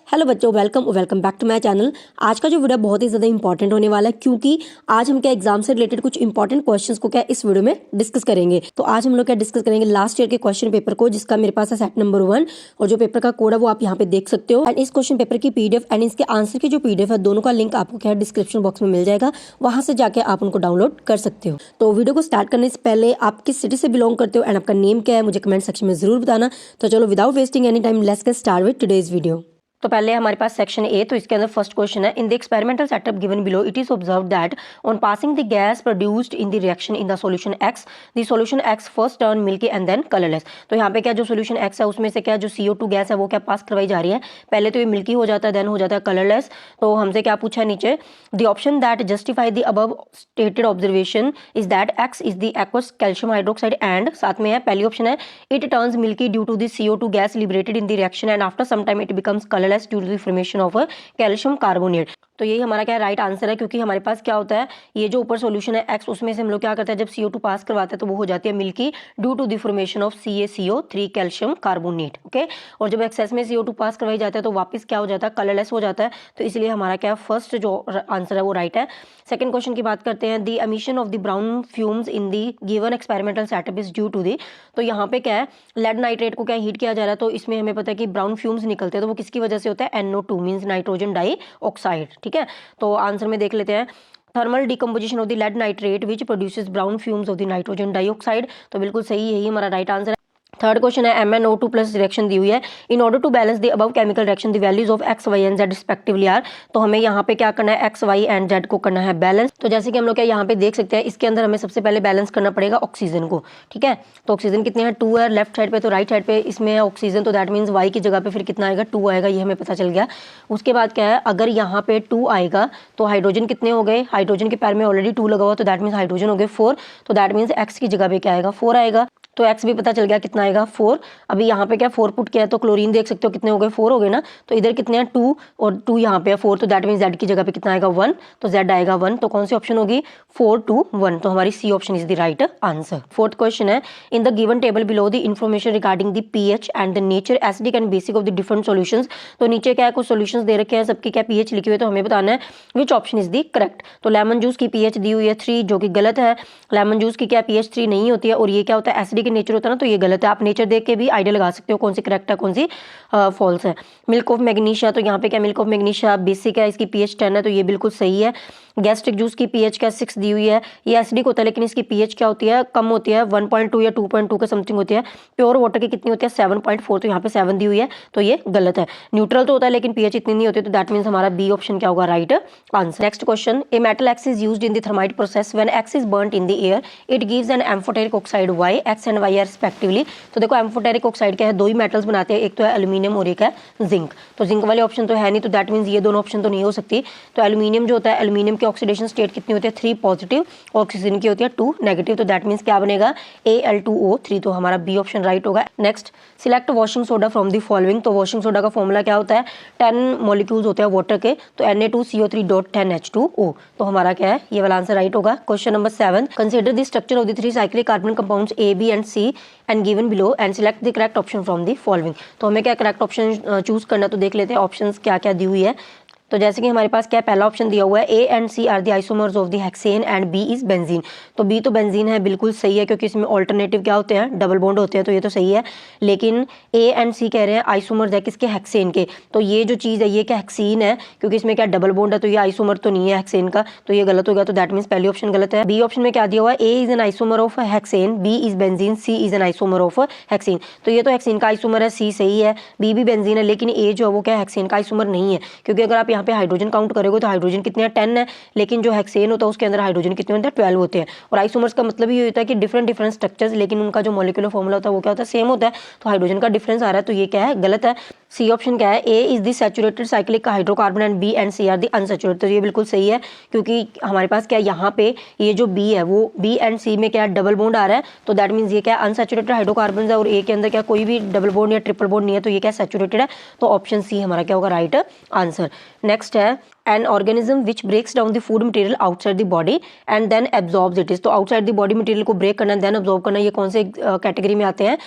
Hello बच्चों, welcome back to my channel. आज का जो वीडियो बहुत ही ज़्यादा इंपॉर्टेंट होने वाला है, क्योंकि आज हम क्या एग्जाम से रिलेटेड कुछ इंपॉर्टेंट क्वेश्चंस को क्या इस वीडियो में डिस्कस करेंगे। तो आज हम लोग क्या डिस्कस करेंगे लास्ट ईयर के क्वेश्चन पेपर को, जिसका मेरे पास है सेट नंबर 1 और जो पेपर का कोड है वो आप यहाँ पे देख सकते हो। एंड इस क्वेश्चन पेपर की पीडीएफ एंड इसके आंसर की जो पीडीएफ है, दोनों का लिंक आपको क्या है डिस्क्रिप्शन बॉक्स में मिल जाएगा, वहां से जाके आप उनको डाउनलोड कर सकते हो। तो वीडियो को स्टार्ट करने से पहले आप किस सिटी से बिलोंग करते हो एंड आपका नेम क्या है मुझे कमेंट सेक्शन में जरूर बताना। तो चलो without wasting any time let's get start with today's video. तो पहले हमारे पास सेक्शन ए, तो इसके अंदर फर्स्ट क्वेश्चन है, in the experimental setup given below it is observe that on passing the gas produced in the reaction in the solution X, the solution X first turn milky and then colourless. तो यहाँ पे क्या जो solution x है उसमें से क्या जो CO2 गैस है वो क्या पास करवाई जा रही है, पहले तो ये मिल्की हो जाता है देन हो जाता है कलरलेस। तो हमसे क्या पूछा है नीचे, the option that justify the above stated observation is that X is the aqueous calcium hydroxide and साथ में है पहली ऑप्शन है it turns milky due to the CO2 gas liberated in the reaction and after some time it becomes colourless due to the formation of calcium carbonate. तो यही हमारा क्या right answer है, क्योंकि हमारे पास क्या होता है ये जो ऊपर सॉल्यूशन है एक्स, उसमें से हम लोग क्या करते हैं जब CO2 पास करवाते हैं तो वो हो जाती है milky due to the formation of CaCO3 calcium carbonate. Okay, और जब एक्सेस में CO2 पास करवाई जाता है तो वापस क्या हो जाता है कलरलेस हो जाता है। तो इसलिए हमारा क्या फर्स्ट जो आंसर है वो राइट है। सेकंड क्वेश्चन की बात करते हैं, the emission of the brown fumes in the given experimental setup is due to the, तो यहाँ पे क्या है लेड नाइट्रेट को क्या हीट किया जा रहा है, तो इसमें हमें पता है कि ब्राउन फ्यूम्स निकलते हैं, तो वो किसकी वजह से होता है NO2 मींस नाइट्रोजन डाइऑक्साइड। ठीक है, तो आंसर में देख लेते हैं, thermal decomposition of the lead nitrate which produces brown fumes of the nitrogen dioxide. तो बिल्कुल सही, यही हमारा राइट आंसर है। थर्ड क्वेश्चन है, MnO2 प्लस रिएक्शन दी हुई है, in order to balance the above chemical reaction the values of X, Y and Z respectively are. तो हमें यहाँ पे क्या करना है X, Y एंड Z को करना है बैलेंस। तो जैसे कि हम लोग क्या यहाँ पे देख सकते हैं, इसके अंदर हमें सबसे पहले बैलेंस करना पड़ेगा ऑक्सीजन को। ठीक है, तो ऑक्सीजन कितने हैं 2 है लेफ्ट साइड पे, तो राइट साइड पे इसमें है ऑक्सीजन, तो दैट मीन्स Y की जगह पे फिर कितना आएगा 2 आएगा, ये हमें पता चल गया। उसके बाद क्या है, अगर यहाँ पे 2 आएगा तो हाइड्रोजन कितने हो गए, हाइड्रोजन के पैर में ऑलरेडी 2 लगा हुआ, तो दैट मीन्स हाइड्रोजन हो गए 4, तो दैट मीन्स X की जगह पे क्या आएगा 4 आएगा। तो X भी पता चल गया कितना आएगा 4। अभी यहाँ पे क्या 4 पुट किया है, तो क्लोरीन देख सकते हो कितने हो गए 4 हो गए ना, तो इधर कितने हैं 2 और 2 यहाँ पे है 4, तो दैट मीन्स Z की जगह पे कितना आएगा 1, तो Z आएगा 1। तो कौन सी ऑप्शन होगी 4, 2, 1, तो हमारी C option is the right answer. Fourth question है, in the given table below the information regarding the pH and the nature acidic and basic of the different solutions. तो नीचे क्या है कुछ सॉल्यूशंस दे रखे हैं, सबकी क्या pH लिखी हुई है, तो हमें बताना है which option is the correct. तो लेमन जूस की pH दी हुई है 3, जो कि गलत है। लेमन जूस की क्या pH 3 नहीं होती है, और ये क्या होता है एसिडिक नेचर होता है ना, तो ये गलत है। आप नेचर देख के भी आइडिया लगा सकते हो कौन सी करेक्ट है कौन सी फॉल्स है। मिल्क ऑफ मैग्नीशिया, तो यहाँ पे क्या मिल्क ऑफ मैग्नीशिया बेसिक है, इसकी pH 10 है, तो ये बिल्कुल सही है। गैस्ट्रिक जूस की pH क्या 6 दी हुई है, ये एसिडिक होता है लेकिन इसकी pH क्या होती है कम होती है, 1.2 या 2.2 का समथिंग होती है। प्योर वाटर की कितनी होती है 7.4, तो यहाँ पे 7 दी हुई है, तो ये गलत है। न्यूट्रल तो होता है लेकिन pH इतनी नहीं होती, तो दैट मीन्स हमारा B ऑप्शन क्या होगा right answer. Next question, a metal X is used in the thermite process when X is burnt in the air it gives an amphoteric oxide Y, X and Y are respectively. तो देखो amphoteric oxide क्या है, दो ही metals बनाते हैं, एक तो है एल्यूमिनियम और एक है जिंक। तो जिंक वाले ऑप्शन तो है नहीं, तो दैट मीन्स ये दोनों ऑप्शन तो नहीं हो सकती। तो एल्यूमिनियम जो होता है, एल्यूमिनियम की ऑक्सीडेशन स्टेट कितनी होती है 3 पॉजिटिव, और ऑक्सीजन की होती है 2 नेगेटिव, तो दैट मीन्स क्या बनेगा Al2O3, तो हमारा B ऑप्शन राइट होगा। Next, select washing soda from the following. तो वॉशिंग सोडा का फॉर्मूला क्या होता है, 10 मॉलिक्यूल्स होते हैं वाटर के, तो Na2CO3.10H2O, तो हमारा क्या है ये वाला आंसर राइट होगा। Question number 7, consider the structure of the 3 cyclic carbon compounds A, B and C and given below and select the correct option from the following. तो हमें क्या करेक्ट ऑप्शन चूज करना, तो देख लेते हैं ऑप्शंस क्या क्या दी हुई है। तो जैसे कि हमारे पास क्या पहला ऑप्शन दिया हुआ है A and C are the isomers of the hexane and B is benzene. तो B तो बेंजीन है, बिल्कुल सही है, क्योंकि इसमें ऑल्टरनेटिव क्या होते हैं डबल बॉन्ड होते हैं, तो ये तो सही है। लेकिन A एंड C कह रहे हैं आइसोमर्स है किसके हेक्सेन के, तो ये जो चीज़ है ये क्या हेक्सीन है, क्योंकि इसमें क्या डबल बॉन्ड है, तो ये आइसोमर तो नहीं है हेक्सेन का, तो ये गलत हो गया। तो दैट मीन्स पहली ऑप्शन गलत है। B ऑप्शन में क्या दिया हुआ है, A is an isomer of hexane, B is benzene, C is an isomer of hexene. तो ये तो हेक्सीन का आइसोमर है, C सही है, B भी बेंजीन है, लेकिन A जो है वो क्या हेक्सेन का आइसोमर नहीं है, क्योंकि अगर आप यहाँ पे हाइड्रोजन काउंट करोगे तो हाइड्रोजन कितने हैं 10 है, लेकिन जो हेक्सेन होता है उसके अंदर हाइड्रोजन कितने होते हैं 12 होते हैं। और आइसोमर्स का मतलब ये होता है कि डिफरेंट स्ट्रक्चर्स, लेकिन उनका जो मॉलिक्यूलर फॉर्मूला होता है वो क्या होता है सेम होता है, तो हाइड्रोजन का डिफरेंस आ रहा है, तो ये क्या है गलत है। C ऑप्शन क्या है, A is the saturated cyclic hydrocarbon and B and C are the unsaturated, तो ये बिल्कुल सही है, क्योंकि हमारे पास क्या यहाँ पे ये जो B है वो B एंड C में क्या डबल बॉन्ड आ रहा है, तो दैट मीन्स ये क्या अनसैचुरेटेड हाइड्रोकार्बन है, और A के अंदर क्या कोई भी डबल बॉन्ड या ट्रिपल बॉन्ड नहीं है, तो ये क्या सैचुरेटेड है, तो ऑप्शन C हमारा क्या होगा राइट आंसर। नेक्स्ट है, an organism which breaks down the food material outside the body and then absorbs it is. तो आउटसाइड द बॉडी मटेरियल को ब्रेक करना देन एब्जॉर्ब करना, ये कौन से कैटेगरी में आते हैं?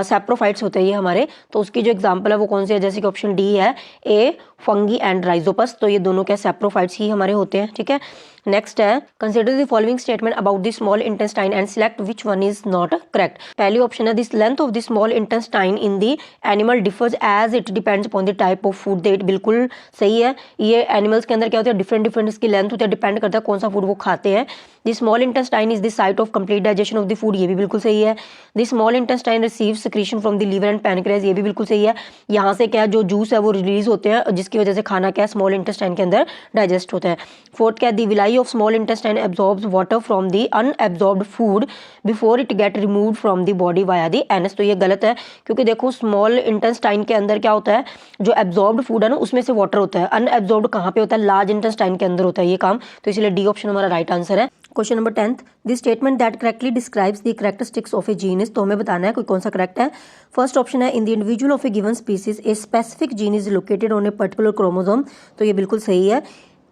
सैप्रोफाइट्स होते हैं ये हमारे। तो उसकी जो एग्जांपल है वो कौन सी है? जैसे कि ऑप्शन डी है, ए फंगी एंड राइजोपस। तो ये दोनों क्या सैप्रोफाइट्स ही हमारे होते हैं, ठीक है। नेक्स्ट है, consider the following statement about the small intestine and select which one is not correct. पहली ऑप्शन है, this length of the small intestine in the animal differs as it depends upon the type of food they eat. बिल्कुल सही है, ये animals के अंदर क्या होता है, डिफरेंट डिफरेंट इसकी लेंथ होती है, डिपेंड करता है कौन सा फूड वो खाते हैं। The small intestine is the site of complete digestion of the food, ये भी बिल्कुल सही है। The small intestine receives secretion from the liver and pancreas, ये भी बिल्कुल सही है। यहाँ से क्या जो जूस है वो रिलीज होते हैं, जिसकी वजह से खाना क्या स्मॉल इंटेस्टाइन के अंदर डाइजेस्ट होता है। फोर्थ क्या, the villi of small intestine absorbs water from the unabsorbed food before it get removed from the body via the anus. तो ये गलत है, क्योंकि देखो स्मॉल इंटेस्टाइन के अंदर क्या होता है, जो एब्जॉर्ब्ड फूड है ना उसमें से वाटर होता है। अनएब्जॉर्ब्ड कहाँ पे होता है? लार्ज इंटेस्टाइन के अंदर होता है ये काम। तो इसलिए डी ऑप्शन हमारा राइट आंसर है। Question number 10th, the statement that correctly describes the characteristics of A genus. तो हमें बताना है कोई कौन सा करेक्ट है। फर्स्ट ऑप्शन है, in the individual of a given species a specific gene is located on a particular chromosome. तो ये बिल्कुल सही है।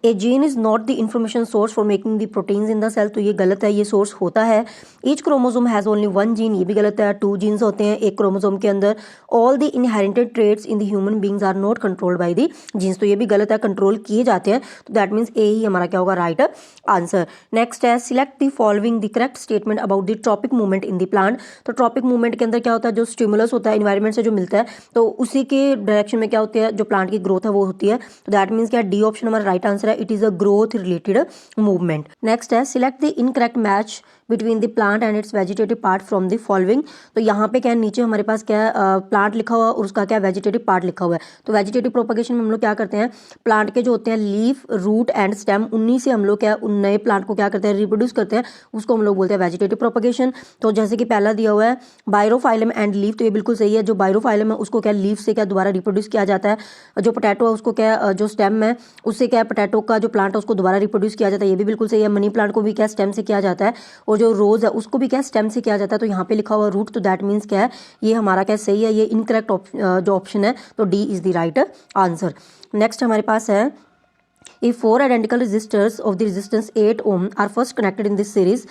A gene is not the information source for making the proteins in the cell. तो ये गलत है, ये सोर्स होता है। Each chromosome has only one gene, ये भी गलत है। 2 जीन्स होते हैं एक क्रोमोसोम के अंदर। All the inherited traits in the human beings are not controlled by the genes. तो ये भी गलत है, कंट्रोल किए जाते हैं। तो दैट मीन्स ए ही हमारा क्या होगा? Right answer. नेक्स्ट है, select the following the correct statement about the tropic movement in the plant. तो ट्रॉपिक मूवमेंट के अंदर क्या होता है, जो स्टिमुलस होता है एनवायरमेंट से जो मिलता है, तो उसी के डायरेक्शन में क्या होती है, जो प्लांट की ग्रोथ है वो होती है। तो दैट मीन्स क्या, डी ऑप्शन हमारा राइट आंसर है। It is a growth related movement. Next है, select the incorrect match between the plant and its vegetative part from the following. तो यहाँ पे क्या है, नीचे हमारे पास क्या है, प्लांट लिखा हुआ और उसका क्या वेजिटेटिव पार्ट लिखा हुआ है। तो वेजिटेटिव प्रोपगेशन में हम लोग क्या करते हैं, प्लांट के जो होते हैं लीफ, रूट एंड स्टेम, उन्हीं से हम लोग क्या उन नए प्लांट को क्या करते हैं, रिप्रोड्यूस करते हैं। उसको हम लोग बोलते हैं वेजिटेटिव प्रोपगेशन। तो जैसे कि पहला दिया हुआ है बायरोफाइलम एंड लीफ, तो ये बिल्कुल सही है। जो बायरोफाइलम है उसको क्या लीफ से क्या दोबारा रिप्रोड्यूस किया जाता है। जो पोटैटो है उसको क्या, जो स्टेम है उससे क्या पोटैटो का जो प्लांट है उसको दोबारा रिप्रोड्यूस किया जाता है, ये भी बिल्कुल सही है। मनी प्लांट को भी क्या स्टेम से किया जाता है, और जो रोज है उसको भी क्या स्टेम से किया जाता है। तो यहाँ पे लिखा हुआ रूट, तो दैट मीन्स क्या है, ये हमारा क्या सही है, ये इनकरेक्ट जो ऑप्शन है। तो D is the right answer. Next हमारे पास है, if 4 identical resistors of the resistance 8 ohm are first connected in this series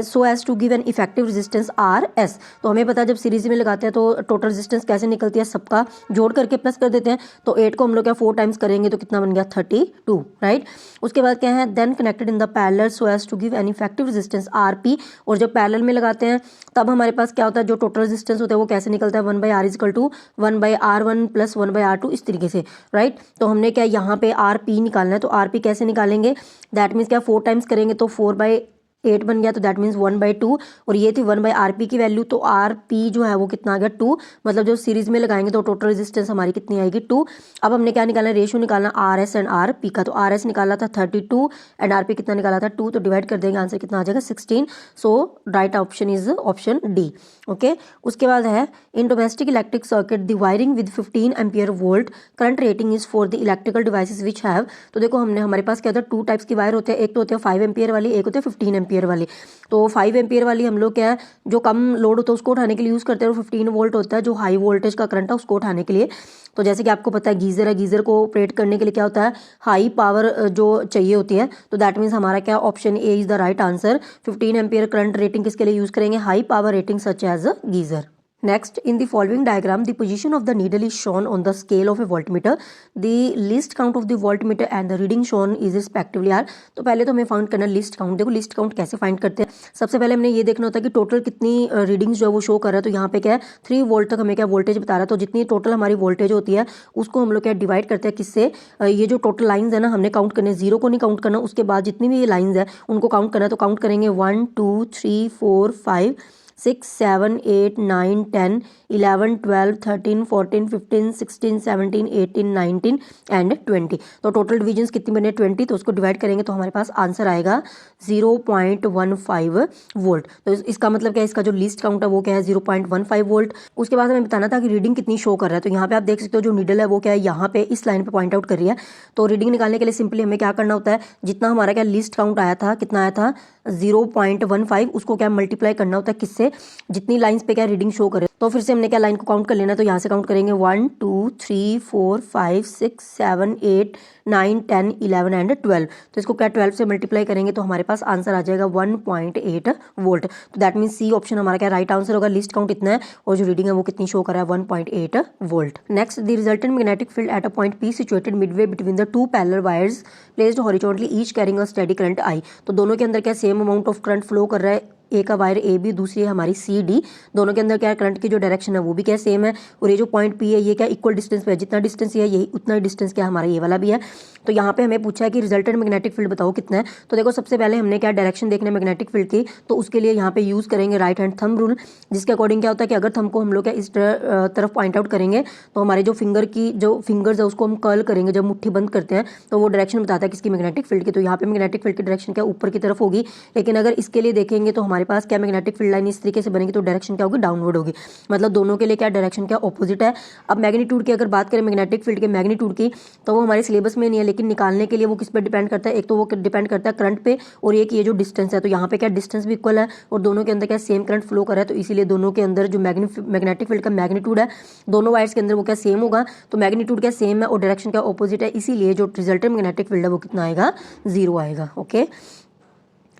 so as to give an effective resistance RS। तो हमें पता है जब सीरीज में लगाते हैं तो टोटल रेजिस्टेंस कैसे निकलती है, सबका जोड़ करके प्लस कर देते हैं। तो 8 को हम लोग क्या 4 टाइम्स करेंगे तो कितना बन गया 32, राइट। उसके बाद क्या है, then connected in the parallel so as to give an effective resistance RP। और जब पैरेलल में लगाते हैं तब हमारे पास क्या होता है, जो टोटल रेजिस्टेंस होता है वो कैसे निकलता है, 1/R is equal to 1/R1 plus 1/R2, इस तरीके से, राइट। तो हमने क्या यहाँ पे RP निकालना है। तो RP कैसे निकालेंगे, दैट मीन्स क्या 4 टाइम्स करेंगे तो 4/8 बन गया, तो दैट मीन्स 1/2। और ये थी 1/RP की वैल्यू, तो RP जो है वो कितना आ गया 2। मतलब जो सीरीज में लगाएंगे तो टोटल रेजिस्टेंस हमारी कितनी आएगी 2। अब हमने क्या निकालना है, रेशियो निकालना RS एंड RP का। तो RS निकाला था 32 एंड RP कितना निकाला था 2। तो डिवाइड कर देंगे, आंसर कितना आ जाएगा 16। So right option is option D. Okay, उसके बाद है, in domestic electric circuit the wiring with 15 ampere volt current rating is for the electrical devices which have. तो देखो हमने हमारे पास क्या होता है, 2 टाइप्स की वायर होते हैं, एक तो होते हैं 5 एम्पियर वाली, एक होते हैं 15 एम्पियर वाली। तो 5 एम्पियर वाली हम लोग क्या है, जो कम लोड होता है उसको उठाने के लिए यूज़ करते हैं, और 15 वोल्ट होता है जो हाई वोल्टेज का करंट है उसको उठाने के लिए। तो जैसे कि आपको पता है गीज़र है, गीज़र को ऑपरेट करने के लिए क्या होता है, हाई पावर जो चाहिए होती है। तो दैट मीन्स हमारा क्या option A is the right answer. 15 ampere current rating किसके लिए यूज़ करेंगे, high power rating such as a geyser. Next, in the following diagram, the position of the needle is shown on the scale of a voltmeter. The least count of the voltmeter and the reading shown is respectively are। तो पहले तो हमें find करना list count. देखो list count कैसे find करते हैं, सबसे पहले हमने ये देखना होता है कि टोटल कितनी रीडिंग्स जो है वो शो कर रहा है। तो यहाँ पे क्या है 3 वोल्ट तक हमें क्या वोल्टेज बता रहा है। तो जितनी टोटल हमारी वोल्टेज होती है उसको हम लोग क्या डिवाइड करते हैं किससे, ये जो टोटल लाइन्स है ना हमने काउंट करने, 0 को नहीं काउंट करना, उसके बाद जितनी भी ये लाइन्स है उनको काउंट करना है। तो काउंट करेंगे 1 2 3 4 5 6 7 8 9 10 11 12 13 14 15 16 17 18 19 एंड 20। तो टोटल डिविजन्स कितनी बने 20। तो उसको डिवाइड करेंगे तो हमारे पास आंसर आएगा 0.15 वोल्ट। तो इसका मतलब क्या है, इसका जो लीस्ट काउंट है वो क्या है 0.15 वोल्ट। उसके बाद हमें बताना था कि रीडिंग कितनी शो कर रहा है। तो यहाँ पे आप देख सकते हो जो नीडल है वो क्या है यहाँ पे इस लाइन पे पॉइंट आउट कर रही है। तो रीडिंग निकालने के लिए सिंपली हमें क्या करना होता है, जितना हमारा क्या लीस्ट काउंट आया था, कितना आया था 0.15, उसको क्या मल्टीप्लाई करना होता है किससे, से जितनी लाइंस पे क्या रीडिंग शो करे। तो फिर से हमने क्या लाइन को काउंट कर लेना, तो यहाँ से काउंट करेंगे 1 2 3 4 5 6 7 8 9 10 11 एंड 12। तो इसको क्या 12 से मल्टीप्लाई करेंगे तो हमारे पास आंसर आ जाएगा 1.8 वोल्ट। तो दैट मीन सी ऑप्शन हमारा क्या राइट आंसर होगा। लिस्ट काउंट इतना है और जो रीडिंग है वो कितनी शो कर रहा है 1.8 volt. Next, the resultant magnetic field at a point P situated Midway between the two parallel wires placed horizontally each carrying a steady current I। तो दोनों के अंदर क्या same amount of current flow कर रहा है। एक का वायर AB, दूसरी है हमारी CD। दोनों के अंदर क्या करंट की जो डायरेक्शन है वो भी क्या सेम है। और ये जो पॉइंट P है ये क्या इक्वल डिस्टेंस पे है, जितना डिस्टेंस है यही उतना ही डिस्टेंस क्या हमारा ये वाला भी है। तो यहाँ पे हमें पूछा है कि रिजल्टेंट मैग्नेटिक फील्ड बताओ कितना है। तो देखो सबसे पहले हमने क्या डायरेक्शन देखना है मैग्नेटिक फील्ड की, तो उसके लिए यहाँ पे यूज करेंगे राइट हैंड थंब रूल, जिसके अकॉर्डिंग क्या होता है कि अगर थंब को हम लोग क्या इस तरफ पॉइंट आउट करेंगे तो हमारे जो फिंगर्स है उसको हम कर्ल करेंगे जब मुट्ठी बंद करते हैं, तो वो डायरेक्शन बताता है किसकी मैग्नेटिक फील्ड की। तो यहाँ पे मैग्नेटिक फील्ड की डायरेक्शन क्या ऊपर की तरफ होगी। लेकिन अगर इसके लिए देखेंगे तो हमारे पास क्या मैग्नेटिक फील्ड लाइन इस तरीके से बनेगी, तो डायरेक्शन क्या होगी डाउनवर्ड होगी। मतलब दोनों के लिए क्या डायरेक्शन क्या ऑपोजिट है। अब मैग्नीट्यूड की अगर बात करें मैग्नेटिक फील्ड के मैग्नीट्यूड की, तो वो हमारे सिलेबस में नहीं है, लेकिन निकालने के लिए वो किस पर डिपेंड करता है। एक तो वो डिपेंड करता है करंट पे और एक ये जो डिस्टेंस है। तो यहाँ पे क्या डिस्टेंस भी इक्वल है और दोनों के अंदर क्या सेम करंट फ्लो कर रहा है, तो इसीलिए दोनों के अंदर जो मैग्नेटिक फील्ड का मैग्नीट्यूड है दोनों वायर्स के अंदर वो क्या सेम होगा। तो मैग्नीट्यूड क्या सेम है और डायरेक्शन क्या ऑपोजिट है, इसीलिए जो रिजल्टेंट मैग्नेटिक फील्ड है वो कितना आएगा 0 आएगा। ओके,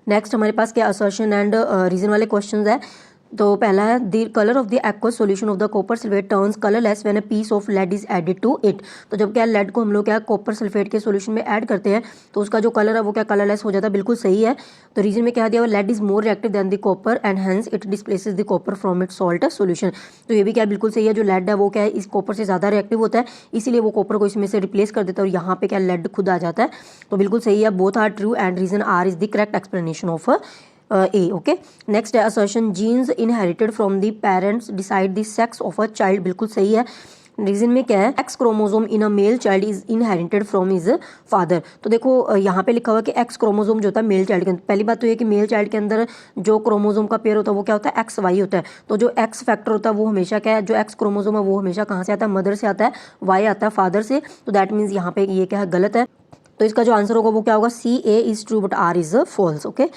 नेक्स्ट हमारे पास क्या असर्शन एंड रीजन वाले क्वेश्चंस है। तो पहला है the colour of the aqueous solution of the copper sulphate turns colourless when a piece of lead is added to it. तो जब क्या लेड को हम लोग क्या कॉपर सल्फेट के सॉल्यूशन में ऐड करते हैं तो उसका जो कलर है वो क्या कलरलेस हो जाता है। बिल्कुल सही है। तो रीजन में क्या दिया हुआ, lead is more reactive than the copper and hence it displaces the copper from its salt solution. तो ये भी क्या बिल्कुल सही है, जो लेड है वो क्या है इस कॉपर से ज्यादा रिएक्टिव होता है, इसीलिए वो कॉपर को इसमें से रिप्लेस कर देता है और यहाँ पे क्या लेड खुद आ जाता है। तो बिल्कुल सही है, both are true and reason R is the correct explanation of A. Okay, next है assertion genes inherited from the parents decide the sex of a child. बिल्कुल सही है। रीजन में क्या है, X chromosome in a male child is inherited from his father. तो देखो यहाँ पे लिखा हुआ कि एक्स क्रोमोसोम जो होता है मेल चाइल्ड के अंदर, पहली बात तो ये कि मेल चाइल्ड के अंदर जो क्रोमोसोम का पेयर होता है वो क्या होता है एक्स वाई होता है। तो जो एक्स फैक्टर होता है वो हमेशा क्या है, जो एक्स क्रोमोसोम है वो हमेशा कहाँ से आता है, मदर से आता है, वाई आता है फादर से। तो दैट मीन्स यहाँ पे ये क्या है गलत है। तो इसका जो आंसर होगा वो क्या होगा, CA is true but R is false. Okay,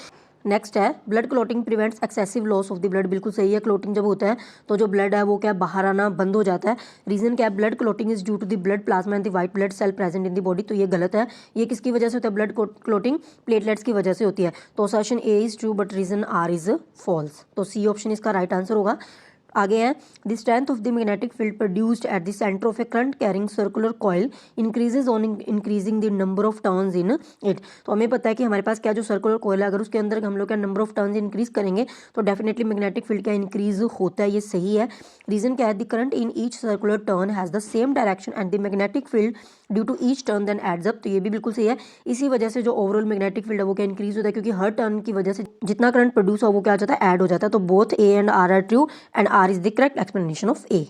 next है blood clotting prevents excessive loss of the blood. बिल्कुल सही है, क्लोटिंग जब होता है तो जो ब्लड है वो क्या बाहर आना बंद हो जाता है। रीजन क्या है, blood clotting is due to the blood plasma and the white blood cell present in the body. तो ये गलत है। ये किसकी वजह से होता है, ब्लड क्लोटिंग प्लेटलेट्स की वजह से होती है। तो assertion A is true but reason R is false. तो C ऑप्शन इसका राइट आंसर होगा। आगे है the strength of the magnetic field produced at the centre of a current carrying circular coil increases on increasing the number of turns in it. तो हमें पता है कि हमारे पास क्या जो सर्कुलर कॉइल है अगर उसके अंदर हम लोग क्या नंबर ऑफ टर्न्स इंक्रीज करेंगे तो डेफिनेटली मैग्नेटिक फील्ड क्या इंक्रीज होता है। ये सही है। रीजन क्या है, the current in each circular turn has the same direction and the magnetic field due to each turn then adds up. तो ये भी बिल्कुल सही है। इसी वजह से जो ओवरऑल मैग्नेटिक फील्ड है वो क्या इंक्रीज होता है, क्योंकि हर टर्न की वजह से जितना करंट प्रोड्यूस हो वो क्या हो जाता है ऐड हो जाता है। तो both A and R are true and R is the correct explanation of A।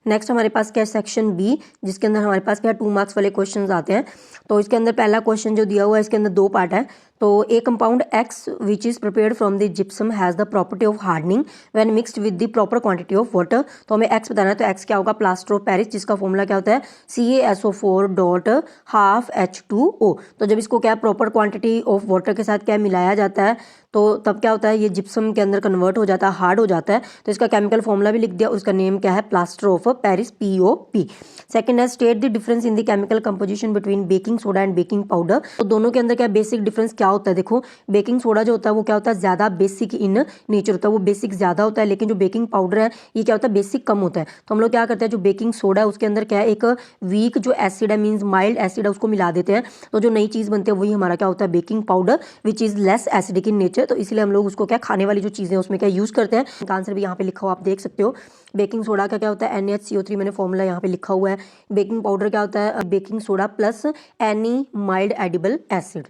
Next हमारे पास क्या है सेक्शन B, जिसके अंदर हमारे पास क्या 2 मार्क्स वाले क्वेश्चंस आते हैं। तो इसके अंदर पहला क्वेश्चन जो दिया हुआ है इसके अंदर 2 पार्ट है। तो ए compound X which is prepared from the gypsum has the property of hardening when mixed with the proper quantity of water. तो हमें X बताना है। तो X क्या होगा, प्लास्टर ऑफ पेरिस, जिसका फॉर्मूला क्या होता है CaSO4 डॉट हाफ H2O। तो जब इसको क्या प्रॉपर क्वांटिटी ऑफ वाटर के साथ क्या मिलाया जाता है तो तब क्या होता है, ये जिप्सम के अंदर कन्वर्ट हो जाता है, हार्ड हो जाता है। तो इसका केमिकल फॉर्मूला भी लिख दिया, उसका नेम क्या है, plaster of Paris, POP। Second है state the difference in the chemical composition between baking soda and baking powder. तो दोनों के अंदर क्या बेसिक डिफरेंस क्या होता है। देखो बेकिंग सोडा जो होता है वो क्या होता है, ज्यादा बेसिक इन नेचर होता है, वो बेसिक ज्यादा होता है। लेकिन जो बेकिंग पाउडर है ये क्या होता है, बेसिक कम होता है। तो हम लोग क्या करते हैं, जो बेकिंग सोडा है उसके अंदर क्या है, एक वीक जो एसिड है मीन्स माइल्ड एसिड है उसको मिला देते हैं। तो जो नई चीज बनती है वही हमारा क्या होता है, baking powder, which is less acidic in nature. तो इसलिए हम लोग उसको क्या खाने वाली जो चीजें उसमें क्या यूज करते हैं। आंसर भी यहाँ पे लिखा हुआ आप देख सकते हो। बेकिंग सोडा का क्या होता है, NaHCO3, मैंने फॉर्मूला यहाँ पे लिखा हुआ है। बेकिंग पाउडर क्या होता है, baking soda plus any mild edible acid.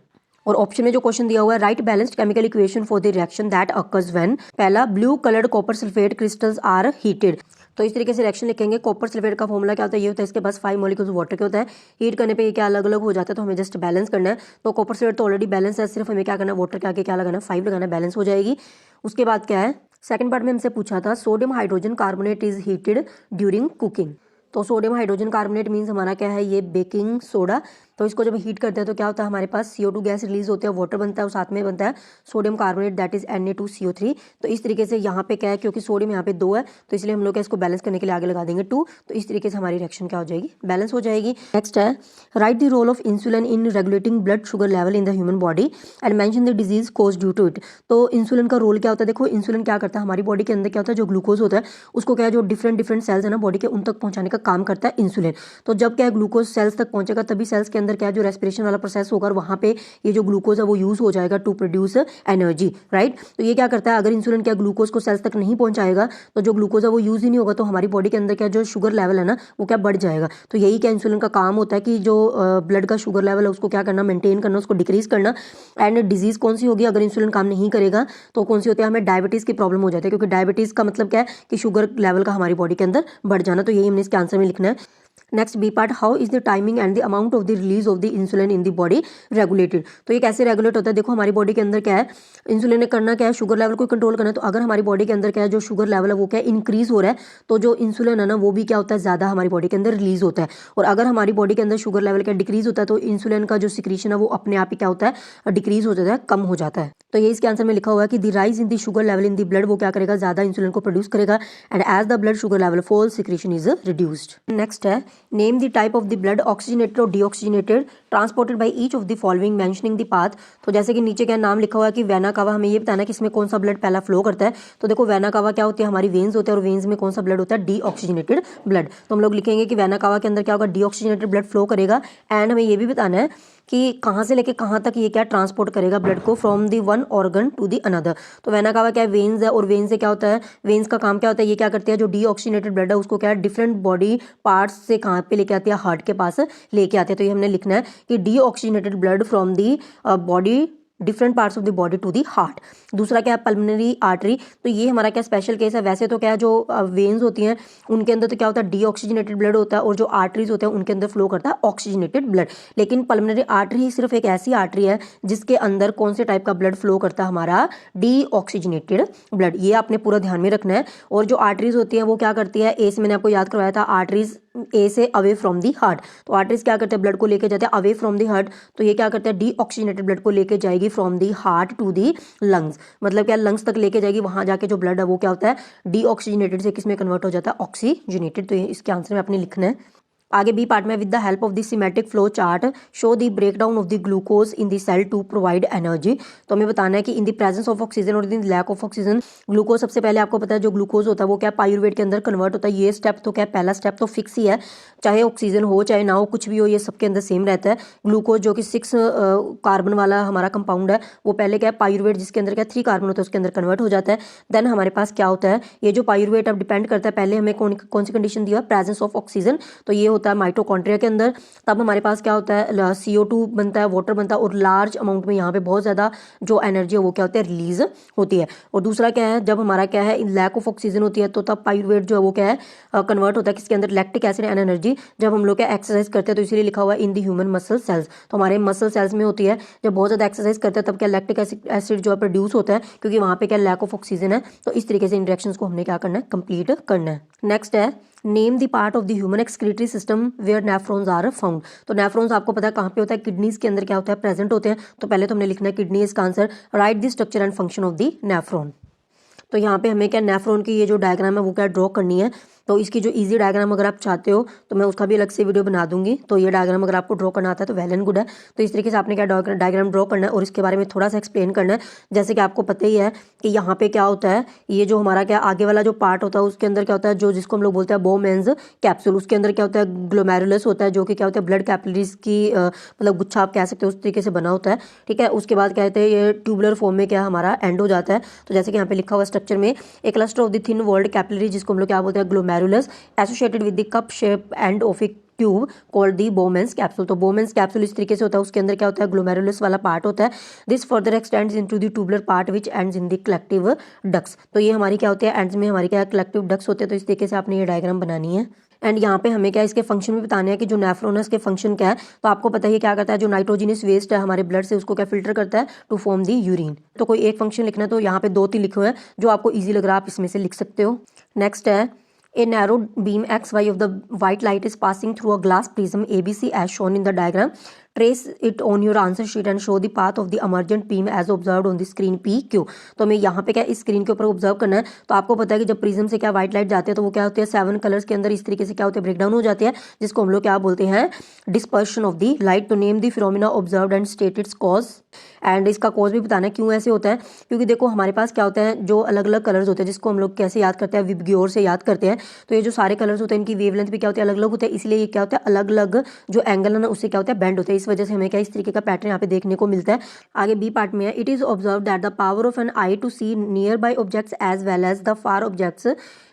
और ऑप्शन में जो क्वेश्चन दिया हुआ है, right balanced chemical equation for the reaction that occurs when, पहला blue coloured copper sulphate crystals are heated. तो इस तरीके से रिएक्शन लिखेंगे। कॉपर सल्फेट का फॉर्मूला क्या होता है, ये होता है इसके पास 5 मॉलिक्यूल्स वाटर के होता है। हीट करने पे ये क्या अलग अलग हो जाता है, तो हमें जस्ट बैलेंस करना है। तो कॉपर सल्फेट तो ऑलरेडी बैलेंस है, सिर्फ हमें क्या करना है, वाटर के आगे क्या लगाना है, 5 लगाना है, बैलेंस हो जाएगी। उसके बाद क्या है, सेकंड पार्ट में हमसे पूछा था sodium hydrogen carbonate is heated during cooking. तो सोडियम हाइड्रोजन कार्बोनेट मीन्स हमारा क्या है, ये बेकिंग सोडा। तो इसको जब हीट करते हैं तो क्या होता है, हमारे पास CO2 गैस रिलीज होती है, वाटर बनता है और साथ में बनता है sodium carbonate, that is Na2CO3। तो इस तरीके से यहाँ पे क्या है, क्योंकि सोडियम यहाँ पे 2 है तो इसलिए हम लोग इसको बैलेंस करने के लिए आगे लगा देंगे 2। तो इस तरीके से हमारी रिएक्शन क्या हो जाएगी, बैलेंस हो जाएगी। नेक्स्ट है, write the role of insulin in regulating blood sugar level in the human body and mention the disease cause due to it. तो इंसुलिन का रोल क्या होता है, देखो इंसुलिन क्या करता है, हमारी बॉडी के अंदर क्या होता है, जो ग्लूकोज होता है उसको क्या है, जो डिफरेंट सेल्स है ना बॉडी के, उन तक पहुंचाने का काम करता है इंसुलिन। तो जब क्या है ग्लूकोज सेल्स तक पहुंचेगा तभी सेल्स के अंदर क्या है, जो रेस्पिरेशन वाला प्रोसेस होगा, वहां पे ये जो ग्लूकोज है वो यूज हो जाएगा टू प्रोड्यूस एनर्जी, राइट। तो ये क्या करता है, अगर इंसुलिन क्या ग्लूकोज को सेल्स तक नहीं पहुंचाएगा तो जो ग्लूकोज है वो यूज ही नहीं होगा, तो हमारी बॉडी के अंदर क्या जो शुगर लेवल है ना वो क्या बढ़ जाएगा। तो यही क्या इंसुलिन का काम होता है कि जो ब्लड का शुगर लेवल है उसको क्या करना, मेंटेन करना, उसको डिक्रीज करना। एंड डिजीज कौन सी होगी, अगर इंसुलिन काम नहीं करेगा तो कौन सी होती है, हमें डायबिटीज की प्रॉब्लम हो जाती है, क्योंकि डायबिटीज का मतलब क्या है कि शुगर लेवल का हमारी बॉडी के अंदर बढ़ जाना। तो यही हमने इसके आंसर में लिखना है। Next B part, how is the timing and the amount of the release of the insulin in the body regulated. तो ये कैसे रेगुलेट होता है, देखो हमारी बॉडी के अंदर क्या है, इंसुलिन ने करना क्या है, शुगर लेवल को कंट्रोल करना है। तो अगर हमारी बॉडी के अंदर क्या है, जो शुगर लेवल है वो क्या इंक्रीज हो रहा है, तो जो इंसुलिन है ना वो भी क्या होता है, ज्यादा हमारी बॉडी के अंदर रिलीज होता है। और अगर हमारी बॉडी के अंदर शुगर लेवल क्या डिक्रीज होता है तो इंसुलिन का जो सिक्रीशन है वो अपने आप ही क्या होता है, डिक्रीज हो जाता है, कम हो जाता है। तो ये इसके आंसर में लिखा हुआ है कि the rise in the sugar level in the blood, वो क्या करेगा, ज्यादा इंसुलिन को प्रोड्यूस करेगा। And as the blood sugar level falls secretion is reduced. Next है, name the type of the blood oxygenated और deoxygenated transported by each of the following mentioning the path. तो जैसे कि नीचे क्या नाम लिखा हुआ है कि वेना कावा, हमें ये बताना है कि इसमें कौन सा ब्लड पहला फ्लो करता है। तो देखो वेना कावा क्या होती है, हमारी वेन्स होते हैं और वेन्स में कौन सा ब्लड होता है, डीऑक्सीजनेटेड ब्लड। तो हम लोग लिखेंगे कि वेना कावा के अंदर क्या होगा, डीऑक्सीजनेटेड ब्लड फ्लो करेगा। एंड हमें ये भी बताना है कि कहाँ से लेके कहाँ तक ये क्या ट्रांसपोर्ट करेगा ब्लड को, from the one organ to the another. तो वेना कावा क्या है, वेन्स है, और वेन्स से क्या होता है, वेन्स का काम क्या होता है, ये क्या करती है, जो डीऑक्सीजनेटेड ब्लड है उसको क्या है डिफरेंट बॉडी पार्ट्स से कहाँ पे लेके आती है, हार्ट के पास लेके आते हैं। तो ये हमने लिखना है कि deoxygenated blood from the body different parts of the body to the heart. दूसरा क्या है, पल्मोनरी आर्टरी। तो ये हमारा क्या स्पेशल केस है, वैसे तो क्या है जो वेन्स होती हैं उनके अंदर तो क्या होता है डीऑक्सीजनेटेड ब्लड होता है, और जो आर्टरीज होते हैं उनके अंदर फ्लो करता है ऑक्सीजनेटेड ब्लड। लेकिन पल्मोनरी आर्टरी सिर्फ एक ऐसी आर्टरी है जिसके अंदर कौन से टाइप का ब्लड फ्लो करता है, हमारा डीऑक्सीजनेटेड ब्लड। ये आपने पूरा ध्यान में रखना है। और जो आर्टरीज होती है वो क्या करती है, ए से मैंने आपको याद करवाया था, आर्टरीज ए से अवे फ्रॉम दी हार्ट। तो आर्टरीज क्या करते हैं, ब्लड को लेके जाते हैं अवे फ्रॉम दी हार्ट। तो ये क्या करते हैं, डीऑक्सीजनेटेड ब्लड को लेके जाएगी from the heart to the lungs. मतलब क्या लंग्स तक लेके जाएगी, वहां जाके जो ब्लड है वो क्या होता है, डीऑक्सीजनेटेड से किस में कन्वर्ट हो जाता है, ऑक्सीजनेटेड। तो ये इसके आंसर में आपने लिखना है। आगे बी पार्ट में, with the help of the symmetric flow chart show the breakdown of the glucose in the cell to provide energy. तो हमें बताना है कि in the presence of oxygen और in the lack of oxygen, glucose सबसे पहले आपको पता है जो ग्लूकोज होता है वो क्या पायूरवेट के अंदर कन्वर्ट होता है। ये स्टेप तो क्या पहला स्टेप तो फिक्स ही है, चाहे ऑक्सीजन हो चाहे ना हो, कुछ भी हो, ये सबके अंदर सेम रहता है। ग्लूकोज जो कि 6 कार्बन वाला हमारा कंपाउंड है वो पहले क्या है पायूरवेट जिसके अंदर क्या 3 कार्बन होता है उसके अंदर कन्वर्ट हो जाता है। देन हमारे पास क्या होता है, ये जो पायूरवेट अब डिपेंड करता है, पहले हमें कौन सी कंडीशन दी है, प्रेजेंस ऑफ ऑक्सीजन। तो ये होता है माइटोकॉन्ड्रिया के अंदर। तब हमारे पास क्या होता है, CO2 बनता है, वाटर बनता है, और लार्ज अमाउंट में यहाँ पे बहुत ज्यादा जो एनर्जी है वो क्या होती है, रिलीज होती है। और दूसरा क्या है, जब हमारा क्या है लैक ऑफ ऑक्सीजन होती है तो तब पायूरवेट जो है वो क्या है कन्वर्ट होता है किसके अंदर, लैक्टिक एसिड एंड एनर्जी। जब हम लोग क्या एक्सरसाइज करते हैं तो इसीलिए लिखा हुआ है इन दी ह्यूमन मसल सेल्स। तो हमारे मसल सेल्स में होती है, जब बहुत ज्यादा एक्सरसाइज करते हैं तब क्या लैक्टिक एसिड जो है प्रोड्यूस होता है, क्योंकि वहां पे क्या लैक ऑफ ऑक्सीजन है। तो इस तरीके से इन रिएक्शंस को हमने क्या करना है, कंप्लीट करना है। नेक्स्ट है, name the part of the human excretory system where nephrons are found. तो नेफ्रॉन्स आपको पता है कहाँ पे होता है, किडनीज के अंदर क्या होता है, प्रेजेंट होते हैं। तो पहले तो हमने लिखना है किडनी इसका answer. Right the structure and function of the nephron. तो यहाँ पे हमें क्या नेफ्रॉन की ये जो डायग्राम है वो क्या ड्रॉ करनी है। तो इसकी जो इजी डायग्राम अगर आप चाहते हो तो मैं उसका भी अलग से वीडियो बना दूंगी। तो ये डायग्राम अगर आपको ड्रॉ करना आता है तो वेल एंड गुड है। तो इस तरीके से आपने क्या डायग्राम ड्रॉ करना है और इसके बारे में थोड़ा सा एक्सप्लेन करना है। जैसे कि आपको पता ही है कि यहाँ पे क्या होता है, ये जो हमारा क्या आगे वाला जो पार्ट होता है उसके अंदर क्या होता है, जो जिसको हम लोग बोलते हैं बोमेन्स कैप्सूल, उसके अंदर क्या होता है ग्लोमेरुलस होता है, जो कि क्या होता है ब्लड कैपिलरीज की मतलब गुच्छा आप कह सकते हो उस तरीके से बना होता है। ठीक है, उसके बाद कहते हैं ये ट्यूबुलर फॉर्म में क्या हमारा एंड हो जाता है। तो जैसे कि यहाँ पे लिखा हुआ स्ट्रक्चर में, एक cluster of the thin walled capillary जिसको हम लोग क्या बोलते हैं glomerulus, associated with the cup shape end of a tube called the Bowman's capsule. तो बोमेन्स कैप्सूल इस तरीके से होता है, उसके अंदर क्या होता है ग्लोमेरुलस वाला पार्ट होता है। This further x tends into the tubular part which ends in the collective ducts. तो ये हमारी क्या होते हैं, एंड्स में हमारी क्या कलेक्टिव डक्ट्स होते हैं। तो इस तरीके से आपने ये डायग्राम बनानी है। एंड यहाँ पे हमें क्या इसके फंक्शन भी बताने हैं कि जो नेफ्रॉन है इसके फंक्शन क्या है। तो आपको पता है क्या करता है, जो नाइट्रोजिनस वेस्ट है हमारे ब्लड से उसको क्या फिल्टर करता है टू फॉर्म दी यूरिन। तो कोई एक फंक्शन लिखना है तो यहाँ पे 2-3 लिखे हुए हैं, जो आपको ईजी लग रहा है आप इसमें से लिख सकते हो। नेक्स्ट है, A narrow beam XY of the white light is passing through a glass prism ABC as shown in the diagram. Trace it on your answer sheet and show the path of the emergent beam as observed on the screen P Q. तो हमें यहाँ पे क्या इस screen के ऊपर observe करना है। तो आपको पता है कि जब प्रिज्म से क्या व्हाइट लाइट जाते हैं तो वो क्या होते हैं 7 कलर्स के अंदर इस तरीके से क्या होते हैं ब्रेकडाउन हो जाते हैं, जिसको हम लोग क्या बोलते हैं डिस्पर्शन ऑफ द लाइट। तो name the phenomena observed and state it's cause. And इसका कॉज भी बताना है क्यों ऐसे होता है, क्योंकि देखो हमारे पास क्या होता है जो अलग अलग कलर्स होते हैं जिसको हम लोग कैसे याद करते हैं विबग्योर से याद करते हैं। तो ये जो सारे कलर्स होते हैं इनकी वेवलेंथ भी क्या होती है अलग अलग होते हैं, इसलिए ये क्या होता है अलग अलग जो एंगल है ना उससे क्या होता है बेंड होता है। इस वजह से हमें क्या इस तरीके का पैटर्न यहाँ पे देखने को मिलता है। आगे बी पार्ट में है it is observe that the power of an eye to see nearby objects as well as the far objects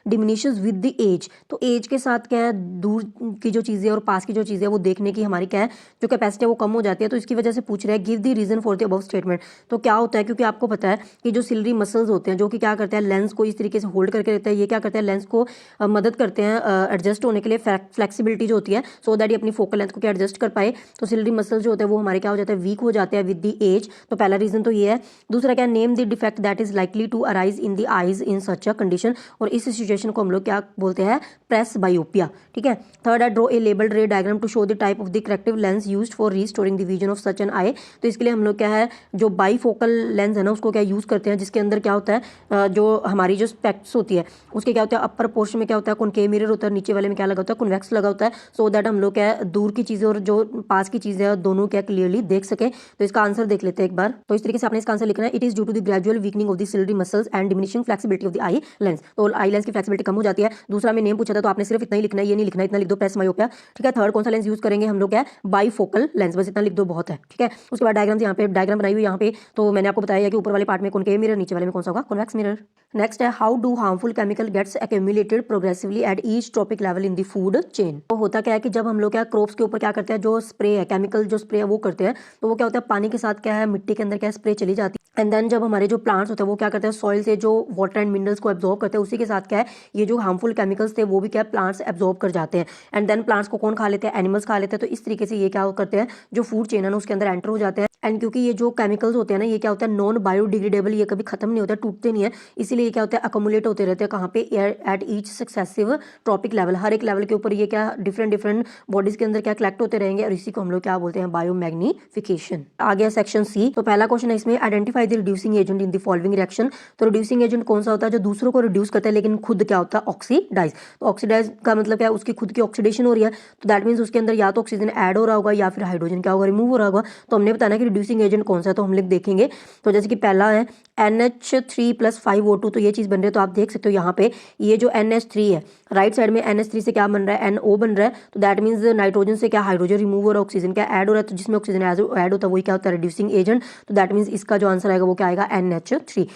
diminishes with the age. तो एज के साथ क्या है दूर की जो चीज़ें और पास की जो चीज़ें वो देखने की हमारी क्या है जो कैपेसिटी है वो कम हो जाती है। तो इसकी वजह से पूछ रहे हैं give the reason for the above statement. तो क्या होता है क्योंकि आपको पता है कि जो सिलरी मसल्स होते हैं जो कि क्या करते हैं लेंस को इस तरीके से होल्ड करके रहते हैं, ये क्या करते हैं लेंस को मदद करते हैं एडजस्ट होने के लिए, फ्लेक्सिबिलिटी जो होती है सो दैट ये अपनी फोकल लेंथ को क्या एडजस्ट कर पाए। तो सिलरी मसल्स जो होते हैं वो हमारे क्या हो जाते हैं वीक हो जाते हैं विद द एज। तो पहला रीजन तो ये है। दूसरा क्या name the defect that is likely to arise in the eyes in such a condition. और इस सिचुएशन को हम लोग क्या बोलते हैं प्रेस बायोपिया। ठीक है। थर्ड है draw a labelled ray diagram to show the type of the corrective lens used for restoring the vision of such an eye. तो इसके लिए हम लोग क्या है जो बाईफोकल लेंस है ना उसको क्या यूज करते हैं, जिसके अंदर क्या होता है जो हमारी जो स्पेक्ट्स होती है उसके क्या होता है अपर पोर्शन में क्या होता है कॉनकेव मिरर होता है, नीचे वाले में क्या लगा होता है कॉन्वेक्स लगा होता है, सो दैट हम लोग क्या है दूर की चीजें और जो पास की चीजें हैं दोनों क्या क्लियरली देख सके। तो इसका आंसर देख लेते हैं एक बार। तो इस तरीके से आपने इसका आंसर लिखना है it is due to the gradual weakening of the ciliary muscles and diminishing flexibility of the eye lens. तो आई लेंस की फ्लेक्सिबिलिटी कम हो जाती है। दूसरा में नेम पूछा था तो आपने सिर्फ इतना ही लिखना है, ये नहीं लिखना इतना लिख दो प्रेस मायोपिया। ठीक है। थर्ड कौन सा लेंस यूज करेंगे हम लोग क्या बाईफोकल लेंस, बस इतना लिख दो बहुत है। ठीक है। उसके बाद डायग्राम्स यहाँ पे डायग्राम बनाई हुई यहाँ पे तो मैंने आपको बताया कि ऊपर वाले पार्ट में कॉनकेव मिरर, नीचे वाले में कौन सा होगा कॉन्वेक्स मिरर। नेक्स्ट है how do harmful chemical gets accumulated progressively at each trophic level in the food chain. तो होता क्या है कि जब हम लोग क्या क्रॉप्स के ऊपर क्या करते हैं जो स्प्रे है केमिकल जो स्प्रे है वो करते हैं तो वो क्या होता है पानी के साथ क्या है मिट्टी के अंदर क्या स्प्रे चली जाती है। एंड देन जब हमारे जो प्लांट्स होते हैं वो क्या करते हैं सॉइल से जो वाटर एंड मिनरल्स को एब्जॉर्ब करते हैं उसी के साथ क्या है ये जो हार्मफुल केमिकल्स थे वो भी क्या प्लांट्स एब्जॉर्ब कर जाते हैं। एंड देन प्लांट्स को कौन खा लेते हैं एनिमल्स खा लेते हैं। तो इस तरीके से ये क्या करते हैं जो फूड चेन है ना उसके अंदर एंटर हो जाते हैं। एंड क्योंकि ये जो केमिकल्स होते हैं ना ये क्या होता है नॉन बायोडिग्रेडेबल, ये कभी खत्म नहीं होता टूटते नहीं है, इसीलिए क्या होता है अकोमुलेट होते रहते हैं कहाँ पे at each successive trophic level. हर एक लेवल के ऊपर ये क्या डिफरेंट डिफरेंट बॉडीज के अंदर क्या कलेक्ट होते रहेंगे और इसी को हम लोग क्या बोलते हैं बायोमैग्निफिकेशन। आ गया सेक्शन सी। तो पहला क्वेश्चन है इसमें identify the reducing agent in the following reaction. तो रिड्यूसिंग एजेंट कौन सा होता है जो दूसरों को रिड्यूस करता है लेकिन खुद क्या होता है ऑक्सीडाइज। तो ऑक्सीडाइज का मतलब क्या है उसकी खुद की ऑक्सीडेशन हो रही है तो दैट मीन्स उसके अंदर या तो ऑक्सीजन ऐड हो रहा होगा या फिर हाइड्रोजन क्या होगा रिमूव हो रहा होगा। तो हमने बताना कि रिड्यूसिंग एजेंट कौन सा है तो हम लोग देखेंगे। तो जैसे कि पहला है NH3+5O2 तो ये चीज़ बन रही है। तो आप देख सकते हो यहाँ पे ये जो NH3 है राइट साइड में NH3 से क्या बन रहा है NO बन रहा है। तो दैट मीन्स नाइट्रोजन से क्या हाइड्रोजन रिमूव हो रहा है ऑक्सीजन क्या ऐड हो रहा है। तो जिसमें ऑक्सीजन ऐड होता है वही क्या होता है रिड्यूसिंग एजेंट। तो दैट मीन्स इसका जो आंसर आएगा वो क्या आएगा NH3।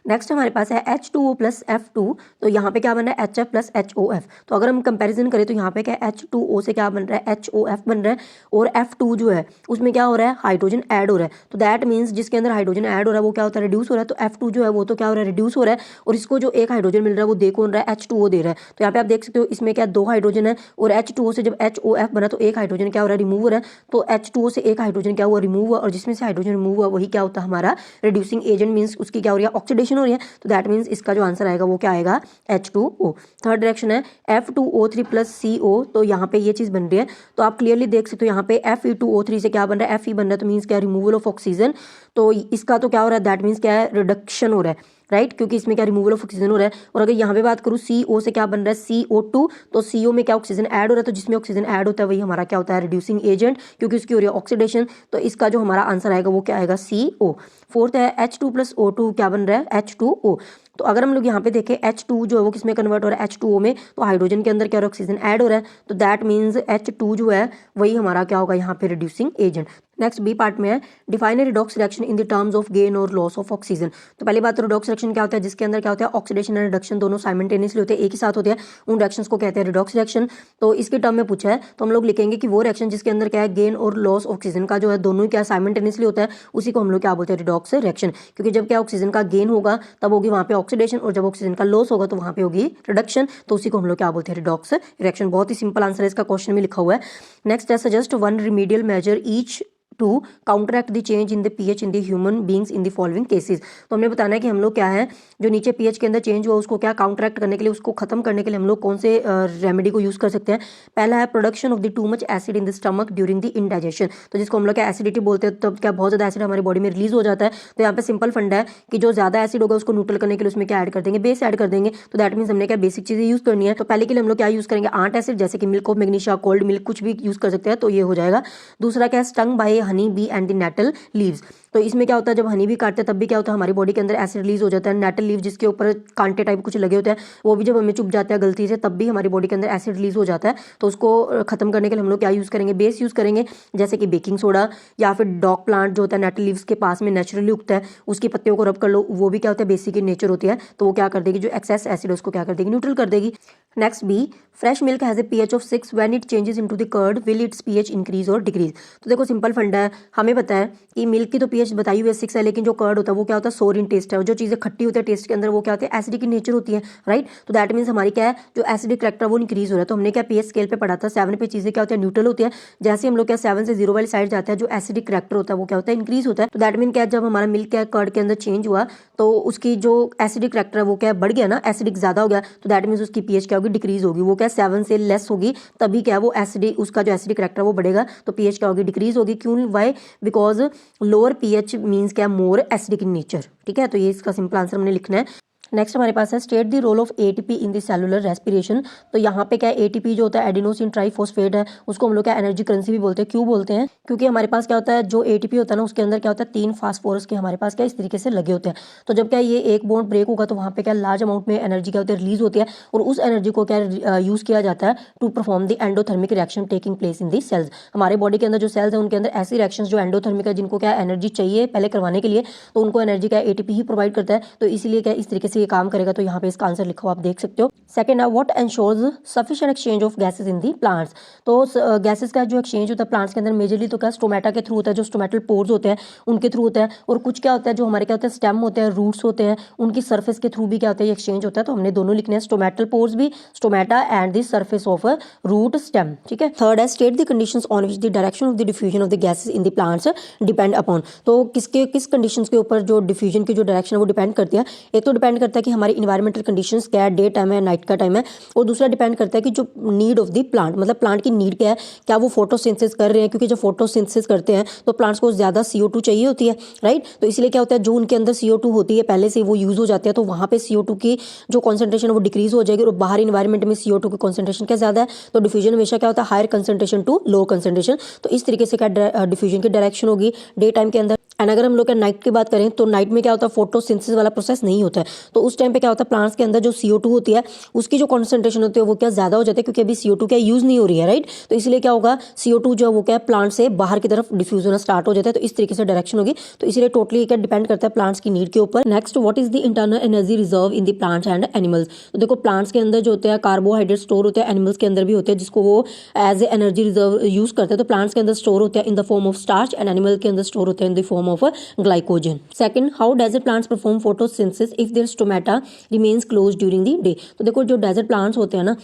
नेक्स्ट हमारे पास है H2O+F2। तो यहाँ पे क्या बन रहा है HF+HOF। तो अगर हम कंपैरिजन करें तो यहाँ पे क्या H2O से क्या बन रहा है HOF बन रहा है और F2 जो है उसमें क्या हो रहा है हाइड्रोजन ऐड हो रहा है। तो दैट मीन्स जिसके अंदर हाइड्रोजन ऐड हो रहा है वो क्या होता है रिड्यूस हो रहा है। तो F2 जो है वो तो क्या हो रहा है रिड्यूस हो रहा है और इसको जो एक हाइड्रोजन मिल रहा है वो दे कौन रहा है H2O दे रहा है। तो यहाँ पे आप देख सकते हो इसमें क्या 2 हाइड्रोजन है और H2O से जब HOF बना तो एक हाइड्रोजन क्या हो रहा है रिमूव हो रहा है। तो H2O से एक हाइड्रोजन क्या हुआ रिमूव हुआ और जिसमें से हाइड्रोजन रिमूव हुआ वही क्या होता है हमारा रिड्यूसिंग एजेंट मीन्स उसकी क्या हो रही है ऑक्सीडेशन हो रही है। तो दैट इसका जो आंसर आएगा वो क्या आएगा H2O। थर्ड डायरेक्शन है F2O3+CO। तो यहाँ पे ये चीज बन रही है तो आप क्लियरली देख सकते हो यहाँ पे Fe2O3 से क्या बन रहा है Fe बन रहा है तो मीन्स क्या रिमूवल ऑफ ऑक्सीजन। तो इसका तो क्या हो रहा है दैट मीन्स क्या है रिडक्शन हो रहा है राइट क्योंकि इसमें क्या रिमूवल ऑफ ऑक्सीजन हो रहा है। और अगर यहाँ पे बात करूँ CO से क्या बन रहा है CO2। तो CO में क्या ऑक्सीजन ऐड हो रहा है तो जिसमें ऑक्सीजन ऐड होता है वही हमारा क्या होता है रिड्यूसिंग एजेंट क्योंकि उसकी हो रही है ऑक्सीडेशन। तो इसका जो हमारा आंसर आएगा वो क्या आएगा CO। फोर्थ है H2+O2 क्या बन रहा है H2O। तो अगर हम लोग यहाँ पे देखें H2 जो है वो किसमें कन्वर्ट हो रहा है H2O में। तो हाइड्रोजन के अंदर क्या ऑक्सीजन ऐड हो रहा है तो दैट मीन्स H2 जो है वही हमारा क्या होगा यहाँ पे reducing agent. Next B part में है define a redox reaction in the terms of gain और लॉस ऑफ ऑक्सीजन। तो पहली बात तो रिडॉक्स रिएक्शन क्या होता है जिसके अंदर क्या होता है ऑक्सीडेशन एंड रिडक्शन दोनों साइमल्टेनियसली होते हैं एक ही साथ होते हैं, उन रिएक्शंस को कहते हैं रिडॉक्स रिएक्शन। तो इसके टर्म में पूछा है तो हम लोग लिखेंगे कि वो रिएक्शन जिसके अंदर क्या है गेन और लॉस ऑक्सीजन का जो है दोनों ही क्या साइमल्टेनियसली होता है उसी को हम लोग क्या बोलते हैं रिडॉक्स रिएक्शन। क्योंकि जब क्या ऑक्सीजन का गेन होगा तब होगी वहाँ पे ऑक्सीडेशन और जब ऑक्सीजन का लॉस होगा तो वहाँ पे होगी रिडक्शन। तो उसी को हम लोग क्या बोलते हैं रिडॉक्स रिएक्शन। बहुत ही सिंपल आंसर है इसका क्वेश्चन में लिखा हुआ है। नेक्स्ट है suggest one remedial measure each to counteract the change in the pH in the human beings in the following cases. तो हमने बताना है कि हम लोग क्या है जो नीचे पीएच के अंदर चेंज हुआ उसको क्या काउंटरैक्ट करने के लिए, उसको खत्म करने के लिए हम लोग कौन से रेमेडी को यूज कर सकते हैं। पहला है production of the too much acid in the stomach during the indigestion, तो जिसको हम लोग क्या एसिडिटी बोलते हैं, तब क्या बहुत ज्यादा एसिड हमारी बॉडी में रिलीज हो जाता है। तो यहाँ पे सिंपल फंडा है कि जो ज्यादा एसिड होगा उसको न्यूट्रल करने के लिए उसमें क्या ऐड कर देंगे, बेस ऐड कर देंगे। तो दैट मीन्स हमने क्या बेसिक चीजें यूज करनी है। तो पहले के लिए हम लोग क्या यूज करेंगे, आंट एसिड, जैसे कि milk of magnesia, cold milk, कुछ भी यूज कर सकते हैं, तो ये हो जाएगा। दूसरा क्या है stung by honey bee and the nettle leaves, तो इसमें क्या होता है जब हनी भी काटते हैं तब भी क्या होता है हमारी बॉडी के अंदर एसिड रिलीज हो जाता है। नेटल लीव जिसके ऊपर कांटे टाइप कुछ लगे होते हैं वो भी जब हमें चुभ जाता है गलती से तब भी हमारी बॉडी के अंदर एसिड रिलीज हो जाता है। तो उसको खत्म करने के लिए हम लोग क्या यूज करेंगे, बेस यूज करेंगे, जैसे कि बेकिंग सोडा या फिर डॉग प्लांट जो होता है नेटल लीव्स के पास में नेचुरली उगता है, उसकी पत्तियों को रब कर लो, वो भी क्या होता है बेसिक इन नेचर होती है। तो वो क्या कर देगी, जो एक्सेस एसिड है उसको क्या कर देगी, न्यूट्रल कर देगी। Next B, fresh milk has a pH of 6 when it changes into the curd will its pH increase और डिक्रीज। तो देखो सिंपल फंडा है, हमें पता है कि मिल्क की तो पीएच बताई हुई है 6 है, लेकिन जो कर्ड होता है वो क्या होता है सोर इन टेस्ट है, और जो चीजें खट्टी होती है टेस्ट के अंदर वो क्या होती है एसिडिक इन नेचर होती है, राइट। तो दैट मीन्स हमारी क्या है जो एसिडिक करेक्टर वो इंक्रीज हो रहा है। तो हमने क्या पीएच स्केल पे पढ़ा था 7 पे चीजें क्या होती है न्यूट्रल होती है, जैसे हम लोग क्या 7 से 0 वाली साइड जाते हैं जो एसिडिक करेक्टर होता है वो क्या होता है इंक्रीज होता है। तो दैट मीन क्या जब हमारा मिल्क क्या कर्ड के अंदर चेंज हुआ तो उसकी जो एसिडिक करेक्टर है वो क्या बढ़ गया ना, एसिडिक ज्यादा हो गया, तो दैट मीन्स उसकी पीएच क्या होगी, डिक्रीज होगी। वो क्या 7 से लेस होगी, तभी क्या वो एसिडिक उसका जो एसिडिक करेक्टर वो बढ़ेगा, तो पीएच क्या होगी, डिक्रीज होगी। क्यों, why, because lower pH means क्या मोर एसिडिक इन नेचर, ठीक है। तो ये इसका सिंपल आंसर हमने लिखना है। नेक्स्ट हमारे पास है state the role of ATP in the cellular respiration. तो यहाँ पे क्या है एटीपी जो होता है एडिनोसिन ट्राइफॉस्फेट है, उसको हम लोग क्या एनर्जी करेंसी भी बोलते हैं। क्यों बोलते हैं, क्योंकि हमारे पास क्या होता है जो एटीपी होता है ना उसके अंदर क्या होता है 3 फास्फोरस के हमारे पास क्या इस तरीके से लगे होते हैं। तो जब क्या ये एक बॉन्ड ब्रेक होगा तो वहाँ पे क्या लार्ज अमाउंट में एनर्जी क्या होती है रिलीज होती है, और उस एनर्जी को क्या यूज किया जाता है to perform the endothermic reaction taking place in the cells. हमारे बॉडी के अंदर जो सेल्स है उनके अंदर ऐसी रिएक्शन जो एंडोथर्मिक है जिनको क्या एनर्जी चाहिए पहले करवाने के लिए, तो उनको एनर्जी क्या एटीपी ही प्रोवाइड करता है। तो इसीलिए क्या इस तरीके से ये काम करेगा। तो यहाँ पे इसका आंसर लिखो, आप देख सकते हो। सेकंड है what ensures sufficient exchange of gases in the plants. तो गैसेस का जो एक्सचेंज होता है प्लांट्स के अंदर मेजरली तो क्या स्टोमेटा के थ्रू होता है, जो स्टोमेटल पोर्स होते हैं उनके थ्रू होता है, और कुछ क्या होता है जो हमारे क्या होता है स्टेम होते हैं, रूट्स होते हैं, उनकी सर्फेस के थ्रू भी क्या होता है एक्सचेंज होता है। तो हमने दोनों लिखने हैं, स्टोमेटल पोर्स भी, stomata and the surface of root stem, ठीक है। थर्ड है state the conditions on which the direction of the diffusion of the gases in the plants depend upon. तो किस कंडीशंस के ऊपर जो डिफ्यूजन की जो डायरेक्शन है वो डिपेंड करती है। एक तो डिपेंड करता है कि हमारी इन्वायरमेंटल कंडीशंस क्या है, डे टाइम है नाइट का टाइम है, और दूसरा डिपेंड करता है कि जो नीड ऑफ द प्लांट, मतलब प्लांट की नीड क्या है, क्या वो फोटोसिंथेसिस कर रहे हैं, क्योंकि जब फोटोसिंथेसिस करते हैं तो प्लांट्स को ज्यादा CO2 चाहिए होती है, राइट। तो इसलिए क्या होता है जो उनके अंदर CO2 होती है पहले से वो यूज हो जाते हैं, तो वहां पे CO2 की जो कॉन्सेंट्रेशन है वो डिक्रीज हो जाएगी, और बाहर इन्वायरमेंट में CO2 की कॉन्सेंट्रेशन क्या ज्यादा है, तो डिफ्यूजन हमेशा क्या होता है higher concentration to low concentration. तो इस तरीके से क्या डिफ्यूजन की डायरेक्शन होगी डे टाइम के अंदर। एंड अगर हम लोग नाइट की बात करें तो नाइट में क्या होता है फोटोसिंथेसिस वाला प्रोसेस नहीं होता है, तो उस टाइम पे क्या होता है प्लांट्स के अंदर जो CO2 होती है उसकी जो कॉन्सेंट्रेशन होती है वो क्या ज्यादा हो जाती है, क्योंकि अभी CO2 क्या यूज नहीं हो रही है, राइट। तो इसलिए क्या होगा CO2 जो वो क्या प्लांट से बाहर की तरफ डिफ्यूज होना स्टार्ट हो जाता है, तो इस तरीके से डायरेक्शन होगी। तो इसलिए टोटली क्या डिपेंड करता है प्लांट्स की नीड के ऊपर। Next what is the internal energy reserve in the plants and animals. तो देखो प्लांट्स के अंदर जो होते हैं कार्बोहाइड्रेट स्टोर होते हैं, एनिमल्स के अंदर भी होते हैं जिसको वो as a energy reserve use करते हैं। तो प्लांट्स के अंदर स्टोर होते हैं in the form of starch, and animal के अंदर स्टोर होते हैं in the form of glycogen. Second, how desert plants perform photosynthesis if their stomata remains close during the day. तो देखो जो डेजर्ट प्लांट्स होते हैं ना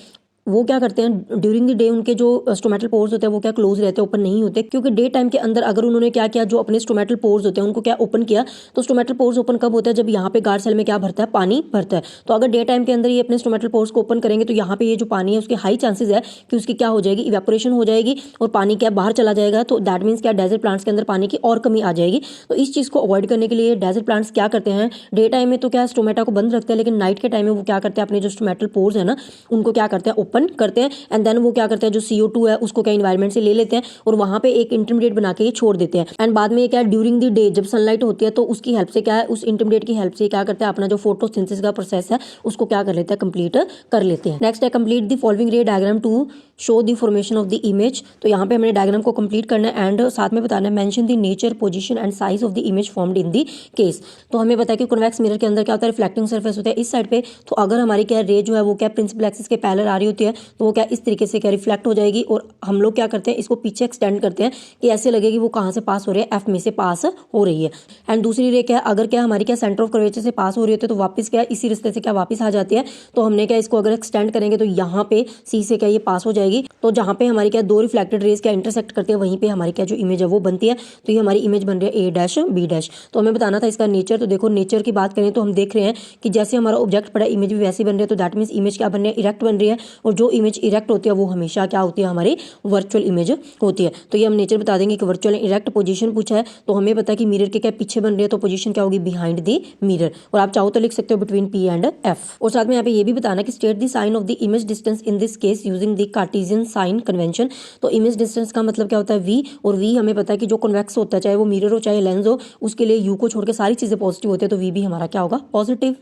वो क्या करते हैं ड्यूरिंग द डे उनके जो स्टोमेटल पोर्स होते हैं वो क्या क्लोज रहते हैं, ओपन नहीं होते, क्योंकि डे टाइम के अंदर अगर उन्होंने क्या किया जो अपने स्टोमेटल पोर्स होते हैं उनको क्या ओपन किया, तो स्टोमेटल पोर्स ओपन कब होता है जब यहाँ पे गार्ड सेल में क्या भरता है पानी भरता है। तो अगर डे टाइम के अंदर ये अपने स्टोमेटल पोर्स को ओपन करेंगे तो यहाँ पे ये जो पानी है उसके हाई चांसेस है कि उसकी क्या हो जाएगी इवेपोरेशन हो जाएगी और पानी क्या बाहर चला जाएगा। तो दैट मीन्स क्या डेजर्ट प्लांट्स के अंदर पानी की और कमी आ जाएगी। तो इस चीज को अवॉइड करने के लिए डेजर्ट प्लांट्स क्या करते हैं डे टाइम में तो क्या स्टोमेटा को बंद रखते हैं, लेकिन नाइट के टाइम में वो क्या करते हैं अपने जो स्टोमेटल पोर्स है ना उनको क्या करते हैं ओपन करते हैं, एंड देन वो क्या करते हैं जो CO2 है उसको क्या इन्वायरमेंट से ले लेते हैं और वहां पे एक इंटरमीडिएट बना के ये छोड़ देते हैं। एंड बाद में क्या ड्यूरिंग द डे जब सनलाइट होती है तो उसकी हेल्प से क्या है उस इंटरमीडिएट की हेल्प से क्या करते हैं अपना जो फोटोसिंथेसिस का प्रोसेस है उसको क्या कर लेते हैं कंप्लीट कर लेते हैं। नेक्स्ट है complete the following ray diagram to show the formation of the image. तो यहाँ पे हमने डायग्राम को कंप्लीट करना है एंड साथ में बताना है mention the nature position and size of the image formed in the case. तो हमें पता है कि कन्वेक्स मिरर के अंदर क्या होता है रिफ्लेक्टिंग सरफेस होता है इस साइड पे, तो अगर हमारी क्या रे जो है वो क्या प्रिंसिपल एक्सिस के पैरेलल आ रही होती है तो वो क्या इस तरीके से क्या रिफ्लेक्ट हो जाएगी, और हम लोग क्या करते हैं इसको पीछे एक्सटेंड करते हैं कि ऐसे लगेगी वो कहाँ से पास हो रही है F में से पास हो रही है। एंड दूसरी रे क्या अगर क्या हमारी क्या सेंटर ऑफ कर्वेचर से पास हो रही होती है तो वापस क्या इसी रिश्ते से क्या वापस आ जाती है। तो हमने क्या इसको अगर एक्सटेंड करेंगे तो यहाँ पे C से क्या ये पास हो जाएगी जाएगी। तो जहाँ पे हमारी क्या दो रिफ्लेक्टेड रेज क्या इंटरसेक्ट करते हैं वहीं पे हमारी क्या जो इमेज है वो बनती है। तो ये हमारी इमेज बन रही है ए डैश बी डैश। तो हमें बताना था इसका नेचर। तो देखो नेचर की बात करें तो हम देख रहे हैं कि जैसे हमारा ऑब्जेक्ट पड़ा इमेज भी वैसी बन रही है। तो दैट मीन्स इमेज क्या बन रही है, इरेक्ट बन रही है। और जो इमेज इरेक्ट होती है वो हमेशा क्या होती है, हमारी वर्चुअल इमेज होती है। तो ये हम नेचर बता देंगे कि वर्चुअल इरेक्ट पोजीशन पूछा है तो हमें पता है कि मिरर के क्या पीछे बन रही है, तो पोजीशन क्या होगी, बिहाइंड दी मिरर। और आप चाहो तो लिख सकते हो बिटवीन पी एंड एफ। और साथ में यहाँ पे ये भी बताना कि state the sign of the image distance in this case using the Cartesian sign convention. तो इमेज डिस्टेंस का मतलब क्या होता है, वी। और वी हमें पता है कि जो कन्वेक्स होता है, चाहे वो मिरर हो चाहे लेंस हो, उसके लिए यू को छोड़ के सारी चीजें पॉजिटिव होती है। तो वी भी हमारा क्या होगा, पॉजिटिव।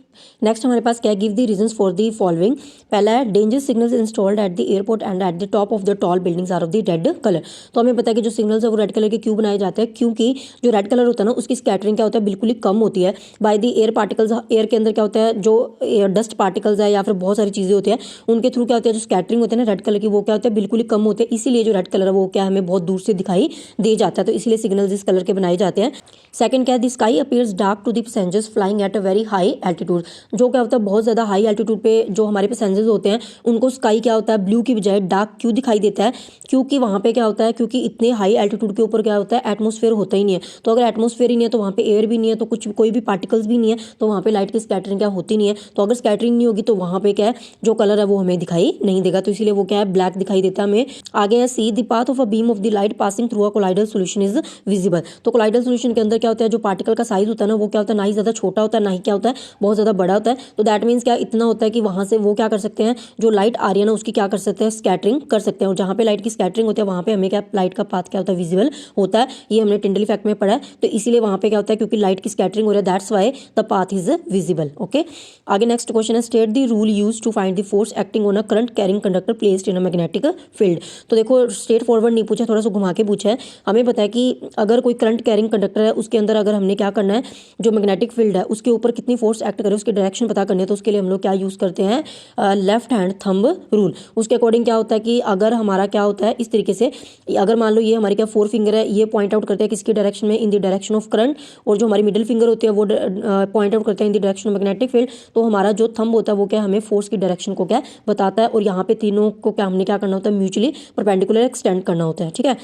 नेक्स्ट हमारे पास क्या, give the reasons for the following. पहला है danger signals installed at the airport and at the top of the tall buildings are of the red colour. तो हमें पता है कि जो सिग्नल्स है वो रेड कलर के क्यों बनाए जाते हैं, क्योंकि जो रेड कलर होता है ना उसकी स्कैटरिंग क्या होता है, बिल्कुल ही कम होती है by the air particles. Air के अंदर क्या होता है, जो डस्ट पार्टिकल्स है या फिर बहुत सारी चीजें होती है उनके थ्रू क्या होता है, जो स्कैटरिंग होती है ना रेड कलर की, वो क्या होता है, बिल्कुल ही कम होते हैं। इसीलिए जो रेड कलर है वो क्या हमें बहुत दूर से दिखाई दे जाता है। तो इसलिए सिग्नल्स इस कलर के बनाए जाते हैं। सेकंड क्या है, the sky appears dark to the passengers flying at a very high altitude. जो क्या होता है, बहुत ज्यादा हाई एल्टीट्यूड पे जो हमारे पैसेंजर्स होते हैं उनको स्काई क्या होता है, ब्लू की बजाय डार्क क्यों दिखाई देता है, क्योंकि वहां पे क्या होता है, क्योंकि इतने हाई एल्टीट्यूड के ऊपर क्या होता है, एटमॉस्फेयर होता ही नहीं है। तो अगर एटमॉस्फेयर ही नहीं है तो वहां पे एयर भी नहीं है, तो कुछ कोई भी पार्टिकल्स भी नहीं है, तो वहां पे लाइट की स्कैटरिंग क्या होती नहीं है। तो अगर स्कैटरिंग नहीं होगी तो वहां पे क्या है, जो कलर है वो हमें दिखाई नहीं देगा। तो इसीलिए वो क्या है, ब्लैक दिखाई देता है हमें। आगे है C, the path of a beam of the light passing through a colloidal solution is visible. तो कोलाइडल सॉल्यूशन के अंदर क्या होता है, जो पार्टिकल का साइज होता है ना वो क्या होता है, ना ही ज्यादा छोटा होता है ना ही क्या होता है बहुत ज्यादा बड़ा होता है। तो दैट मीन्स क्या, इतना होता है कि वहां से वो क्या कर सकते हैं, जो लाइट आ रही है ना उसकी क्या कर सकते हैं, स्कैटरिंग कर सकते हैं। और जहां पे लाइट की स्कैटरिंग होती है वहां पे हमें क्या, लाइट का पाथ क्या होता है, विजिबल होता है। ये हमने टिंडल इफेक्ट में पढ़ा है। तो इसीलिए वहां पे क्या होता है, क्योंकि लाइट की स्कैटरिंग हो रहा है, that's why the path is visible. Okay, आगे नेक्स्ट क्वेश्चन है, state the rule used to find the force acting on a current carrying conductor placed in a magnetic field. तो देखो स्ट्रेट फॉरवर्ड नहीं पूछा, थोड़ा सा घुमा के पूछा है। हमें पता है कि अगर कोई करंट कैरिंग कंडक्टर है उसके अंदर अगर हमने क्या करना है, जो मैग्नेटिक फील्ड है उसके ऊपर कितनी फोर्स एक्ट करे उसकी डायरेक्शन पता करनी है। तो उसके लिए हम लोग क्या यूज करते हैं, लेफ्ट हैंड थंब रूल। उसके अकॉर्डिंग क्या होता है कि अगर हमारा क्या होता है इस तरीके से, अगर मान लो ये हमारी क्या फोर फिंगर है, ये पॉइंट आउट करते हैं किसकी डायरेक्शन में, in the direction of current. और जो हमारी मिडिल फिंगर होती है वो पॉइंट आउट करते हैं in the direction of magnetic field. तो हमारा जो थंब होता है वो क्या हमें फोर्स की डायरेक्शन को क्या बताता है। और यहाँ पे तीनों को क्या हमने क्या करना होता है, म्यूचुअली परपेंडिकुलर एक्सटेंड करना होता है। ठीक है,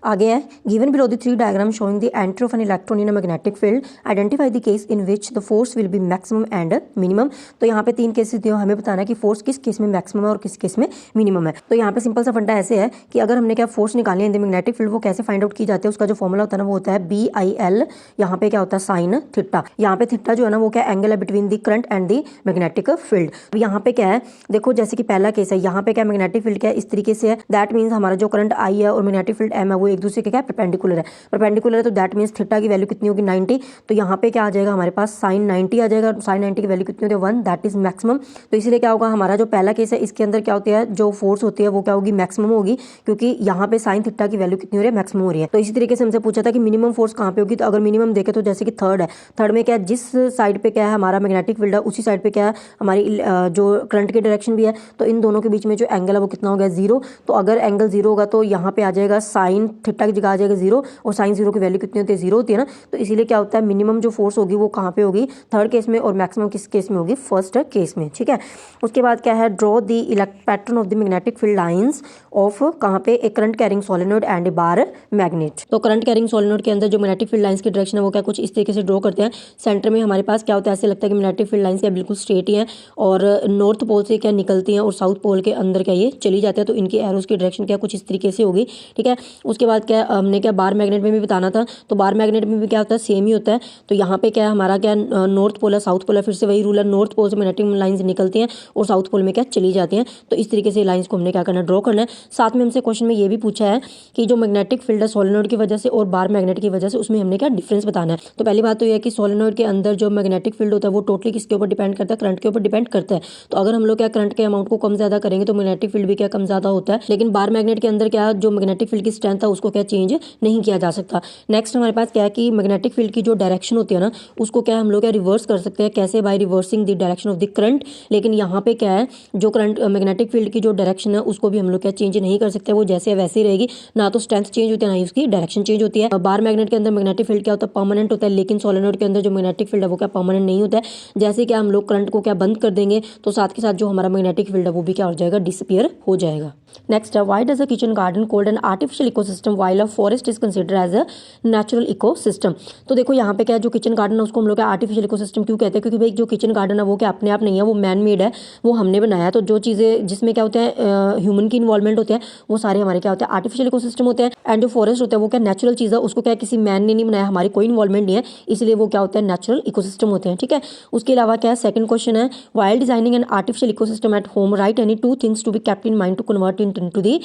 आगे है, given below the three diagram showing the entry of an electron in a magnetic field identify the case in which the force will be maximum and minimum. तो यहाँ पे तीन केसेस दिए, हमें बताना है कि फोर्स किस केस में मैक्सिमम है और किस केस में मिनिमम है। तो यहाँ पे सिंपल सा फंडा ऐसे है कि अगर हमने क्या फोर्स निकालनी है इन द मैग्नेटिक फील्ड, वो कैसे फाइंड आउट की जाती है, उसका जो फॉर्मूला होता है ना वो होता है BIL। यहाँ पे क्या होता है, साइन थीटा। यहाँ पे थीटा जो है ना वो क्या एंगल है between the current and the magnetic field. यहाँ पे क्या है, देखो जैसे कि पहला केस है, यहाँ पे क्या मैग्नेटिक फील्ड क्या है इस तरीके से है, दैट मीन्स हमारा जो करंट I है और मैग्नेटिक फील्ड M है वो एक दूसरे के क्या परपेंडिकुलर है। परपेंडिकुलर है तो दैट मीन्स थीटा की वैल्यू कितनी होगी, 90। तो यहाँ पे क्या आ जाएगा हमारे पास, साइन 90 आ जाएगा। साइन 90 की वैल्यू कितनी होती है, 1, दैट इज मैक्सिमम। तो इसीलिए क्या होगा, हमारा जो पहला केस है इसके अंदर क्या होती है, जो फोर्स होती है वो क्या होगी, मैक्सिमम होगी, क्योंकि यहाँ पे साइन थीटा की वैल्यू कितनी हो रही है, मैक्सिमम हो रही है। तो इसी तरीके से हमसे पूछा था कि मिनिमम फोर्स कहाँ पे होगी। तो अगर मिनिमम देखे तो जैसे कि थर्ड है, थर्ड में क्या है, जिस साइड पे क्या है हमारा मैग्नेटिक फील्ड है उसी साइड पे क्या है हमारी जो करंट की डायरेक्शन भी है। तो इन दोनों के बीच में जो एंगल है वो कितना हो गया, 0। तो अगर एंगल 0 होगा तो यहाँ पे आ जाएगा साइन थीटा की जगह आ जाएगा 0। और साइन 0 की वैल्यू कितनी होती है, 0 होती है ना। तो इसीलिए क्या होता है, मिनिमम जो फोर्स होगी वो कहाँ पे होगी, थर्ड केस में, और मैक्सिमम किस केस में होगी, फर्स्ट केस में। ठीक है, उसके बाद क्या है, draw the pattern of the magnetic field lines of कहाँ पे, एक current carrying solenoid and A bar magnet. तो करंट कैरिंग सोलेनोइड के अंदर जो मैग्नेटिक फील्ड लाइंस की डायरेक्शन है वो क्या कुछ इस तरीके से ड्रॉ करते हैं। सेंटर में हमारे पास क्या होता है, ऐसे लगता है कि मैग्नेटिक फील्ड लाइंस क्या बिल्कुल स्ट्रेट ही है और नॉर्थ पोल से क्या निकलती हैं और साउथ पोल के अंदर क्या ये चली जाते हैं। तो इनकी एरोस की डायरेक्शन क्या कुछ इस तरीके से होगी। ठीक है, उसके बाद क्या हमने क्या बार मैग्नेट में भी बताना था। तो बार मैग्नेट में भी क्या होता है, सेम ही होता है। तो यहाँ पे क्या हमारा क्या नॉर्थ पोल है, साउथ पोल है, फिर से वही रूल है, नॉर्थ पोल से मैग्नेटिक लाइंस निकलती हैं और साउथ पोल में क्या चली जाती हैं। तो इस तरीके से लाइंस को हमने क्या करना है, ड्रॉ करना है। साथ में हमसे क्वेश्चन में ये भी पूछा है कि जो मैग्नेटिक फील्ड है सोलेनोइड की वजह से और बार मैग्नेट की वजह से, उसमें हमने क्या डिफरेंस बताना है। तो पहली बात तो यह है कि सोलेनोइड के अंदर जो मैग्नेटिक फील्ड होता है वो टोटली किसके ऊपर डिपेंड करता है, करंट के ऊपर डिपेंड करता है। तो अगर हम लोग क्या करंट के अमाउंट को कम ज्यादा करेंगे तो मैग्नेटिक फील्ड भी क्या कम ज्यादा होता है। लेकिन बार मैग्नेट के अंदर क्या जो मैग्नेटिक फील्ड की स्ट्रेंथ है उसको क्या चेंज नहीं किया जा सकता। नेक्स्ट हमारे पास क्या है कि मैग्नेटिक फील्ड की जो डायरेक्शन होती है ना उसको क्या हम लोग क्या रिवर्स कर सकते हैं। कैसे, by reversing the direction of the current. लेकिन यहाँ पे क्या है, जो करंट मैग्नेटिक फील्ड की जो डायरेक्शन है उसको भी हम लोग क्या चेंज नहीं कर सकते, वो जैसे है वैसे ही रहेगी। ना तो स्ट्रेंथ चेंज होती है ना ही उसकी डायरेक्शन चेंज होती है। बार मैग्नेट के अंदर मैग्नेटिक फील्ड क्या होता है, परमानेंट होता है। लेकिन सोलेनोइड के अंदर जो मैग्नेटिक फील्ड है वो क्या परमानेंट नहीं होता है। जैसे क्या हम लोग करंट को क्या बंद कर देंगे तो साथ के साथ जो हमारा मैग्नेटिक फील्ड है वो भी क्या हो जाएगा, डिसअपीयर हो जाएगा। नेक्स्ट है why does a kitchen garden called an artificial ecosystem while a forest is considered as a natural ecosystem. तो देखो यहाँ पे क्या है, जो किचन गार्डन है उसको हम लोग आर्टिफिशियल इकोसिस्टम क्यों कहते हैं, क्योंकि भाई जो किचन गार्डन है वो क्या अपने आप नहीं है, वो मैन मेड है, वो हमने बनाया है। तो जो चीज़ें जिसमें क्या होते हैं ह्यूमन की इन्वॉल्वमेंट होते हैं वो सारे हमारे क्या होते हैं आर्टिफिशियल इकोसिस्टम होते हैं। एंड जो फॉरेस्ट होता है वो क्या नेचुरल चीज़ है, उसको क्या किसी मैन ने नहीं बनाया, हमारी कोई इन्वॉल्वमेंट नहीं है, इसलिए वो क्या होता है नेचुरल इकोसिस्टम होते हैं। ठीक है, उसके अलावा क्या है सेकंड क्वेश्चन है while designing an artificial ecosystem at home write any two things to be kept in mind to convert into the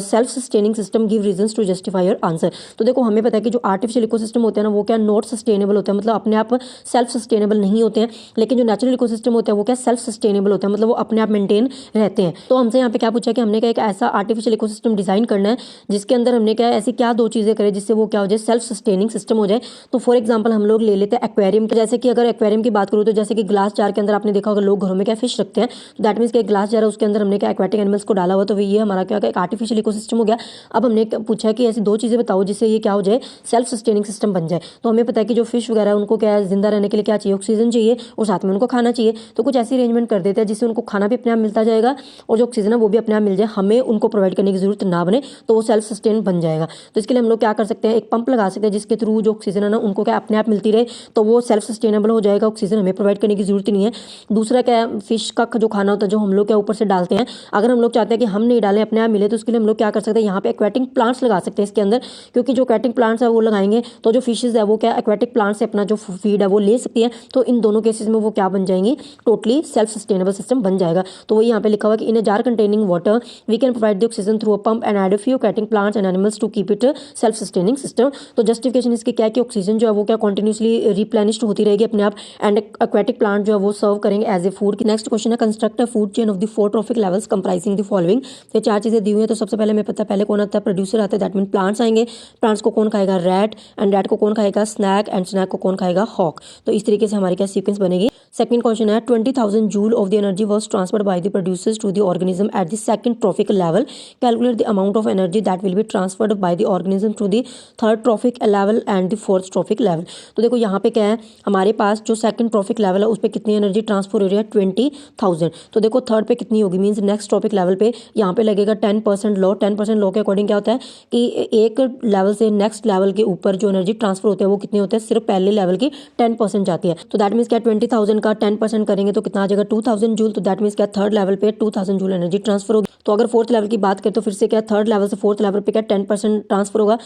self sustaining system give reasons to justify your answer. तो देखो हमें पता है कि जो artificial ecosystem होते हैं ना वो क्या नॉट सस्टेनेबल होते हैं, मतलब अपने आप सेल्फ सस्टेनेबल नहीं होते हैं। लेकिन जो नेचुरल इकोसिस्टम होते हैं वो क्या सेल्फ सस्टेनेबल होते हैं, मतलब वो अपने आप मेंटेन रहते हैं। तो हमसे यहाँ पे क्या पूछा कि हमने क्या एक ऐसा आर्टिफिशियल इकोसिस्टम डिजाइन करना है जिसके अंदर हमने क्या ऐसी क्या दो चीजें करें जिससे वो क्या हो जाए सेल्फ सस्टेनिंग सिस्टम हो जाए। तो फॉर एग्जाम्पल हम लोग ले लेते हैं एक्वेरियम, जैसे कि अगर एक्वेरियम की बात करूँ तो जैसे कि ग्लास जार के अंदर आपने देखा होगा लोग घरों में क्या फिश रखते हैं, तो दैट मीन्स कि एक ग्लास जार है उसके अंदर हमने क्या एक्वेटिक एनिमल्स को डाला हुआ, तो ये हमारा क्या एक आर्टिफिशियल इकोसिस्टम हो गया। अब हमने पूछा कि ऐसी दो चीजें बताओ जिससे ये क्या हो जाए सेल्फ सस्टेनिंग सिस्टम बन जाए। तो हमें पता है कि जो फिश वगैरह उनको क्या है जिंदा रहने के लिए क्या चाहिए, ऑक्सीजन चाहिए और साथ में उनको खाना चाहिए। तो कुछ ऐसी अरेंजमेंट कर देते हैं जिससे उनको खाना भी अपने आप मिलता जाएगा और जो ऑक्सीजन है वो भी अपने आप मिल जाए, हमें उनको प्रोवाइड करने की जरूरत ना बने, तो वो सेल्फ सस्टेन बन जाएगा। तो इसके लिए हम लोग क्या कर सकते हैं, एक पंप लगा सकते हैं जिसके थ्रू जो ऑक्सीजन है ना उनको क्या अपने आप मिलती रहे, तो वो सेल्फ सस्टेनेबल हो जाएगा, ऑक्सीजन हमें प्रोवाइड करने की जरूरत नहीं है। दूसरा क्या है, फिश का जो खाना होता है जो हम लोग क्या ऊपर से डालते हैं, अगर हम लोग चाहते हैं कि हम नहीं डालें अपने आप मिले, तो उसके लिए हम लोग क्या कर सकते हैं, यहाँ पे एक्वेटिक प्लांट्स लगा सकते हैं इसके अंदर, क्योंकि जो एक्वेटिक प्लांट्स है वो लगाएंगे तो जो फिशेज है वो क्या एक्वेटिक प्लांट से अपना जो फीड है वो ले सकती है। तो इन दोनों केसेस में वो क्या बन जाएंगी, टोटली सेल्फ सस्टेनेबल सिस्टम बन जाएगा। तो वो यहाँ पे लिखा हुआ कि in a jar containing water we can provide the oxygen through a pump and add a few aquatic plants and animals to keep it self sustaining system. तो जस्टिफिकेशन इसकी क्या है कि ऑक्सीजन जो है वो क्या कंटिन्यूसली रिप्लेनिश्ड होती रहेगी अपने आप, एंड एक्वेटिक प्लांट जो है वो सर्व करेंगे as a food. Next question है construct a food chain of the 4 trophic levels comprising the following. तो 4 चीजें दी हुई है, तो सबसे पहले हमें पता है पहले कौन आता है, प्रोड्यूसर आता है, दैट मीन प्लांट्स आएंगे। प्लांट्स को कौन खाएगा, रैट, एंड रैट को कौन खाएगा, स्नैक, एंड स्नैक को कौन खाएगा, हॉक। तो इस तरीके से हमारी क्या सीक्वेंस बनेगी। सेकंड क्वेश्चन है 20,000 joule of the energy was transferred by the producers to the organism at the second trophic level, calculate the amount of energy that will be transferred by the organism to the third trophic level and the fourth trophic level. तो देखो यहाँ पे क्या है, हमारे पास जो second trophic level है उस पर कितनी एनर्जी ट्रांसफर हो रही है, 20,000। तो देखो थर्ड पे कितनी होगी, मीन्स नेक्स्ट ट्रॉफिक लेवल पे यहाँ पे लगेगा 10% लॉ। 10% लॉ के अकॉर्डिंग क्या होता है कि एक लेवल से नेक्स्ट लेवल के ऊपर जो एनर्जी ट्रांसफर होते हैं वो कितने होते हैं, सिर्फ पहले लेवल की 10% जाती है। तो दैट मीन्स क्या 20,000 का 10% करेंगे तो कितना आ जाएगा, 2,000 जूल। तो दैट मीन्स क्या थर्ड लेवल पे 2,000 जूल एनर्जी ट्रांसफर होगी। तो अगर फोर्थ लेवल की बात करें तो फिर से क्या थर्ड लेवल से फोर्थ लेवल पे क्या 10% ट्रांसफर होगा,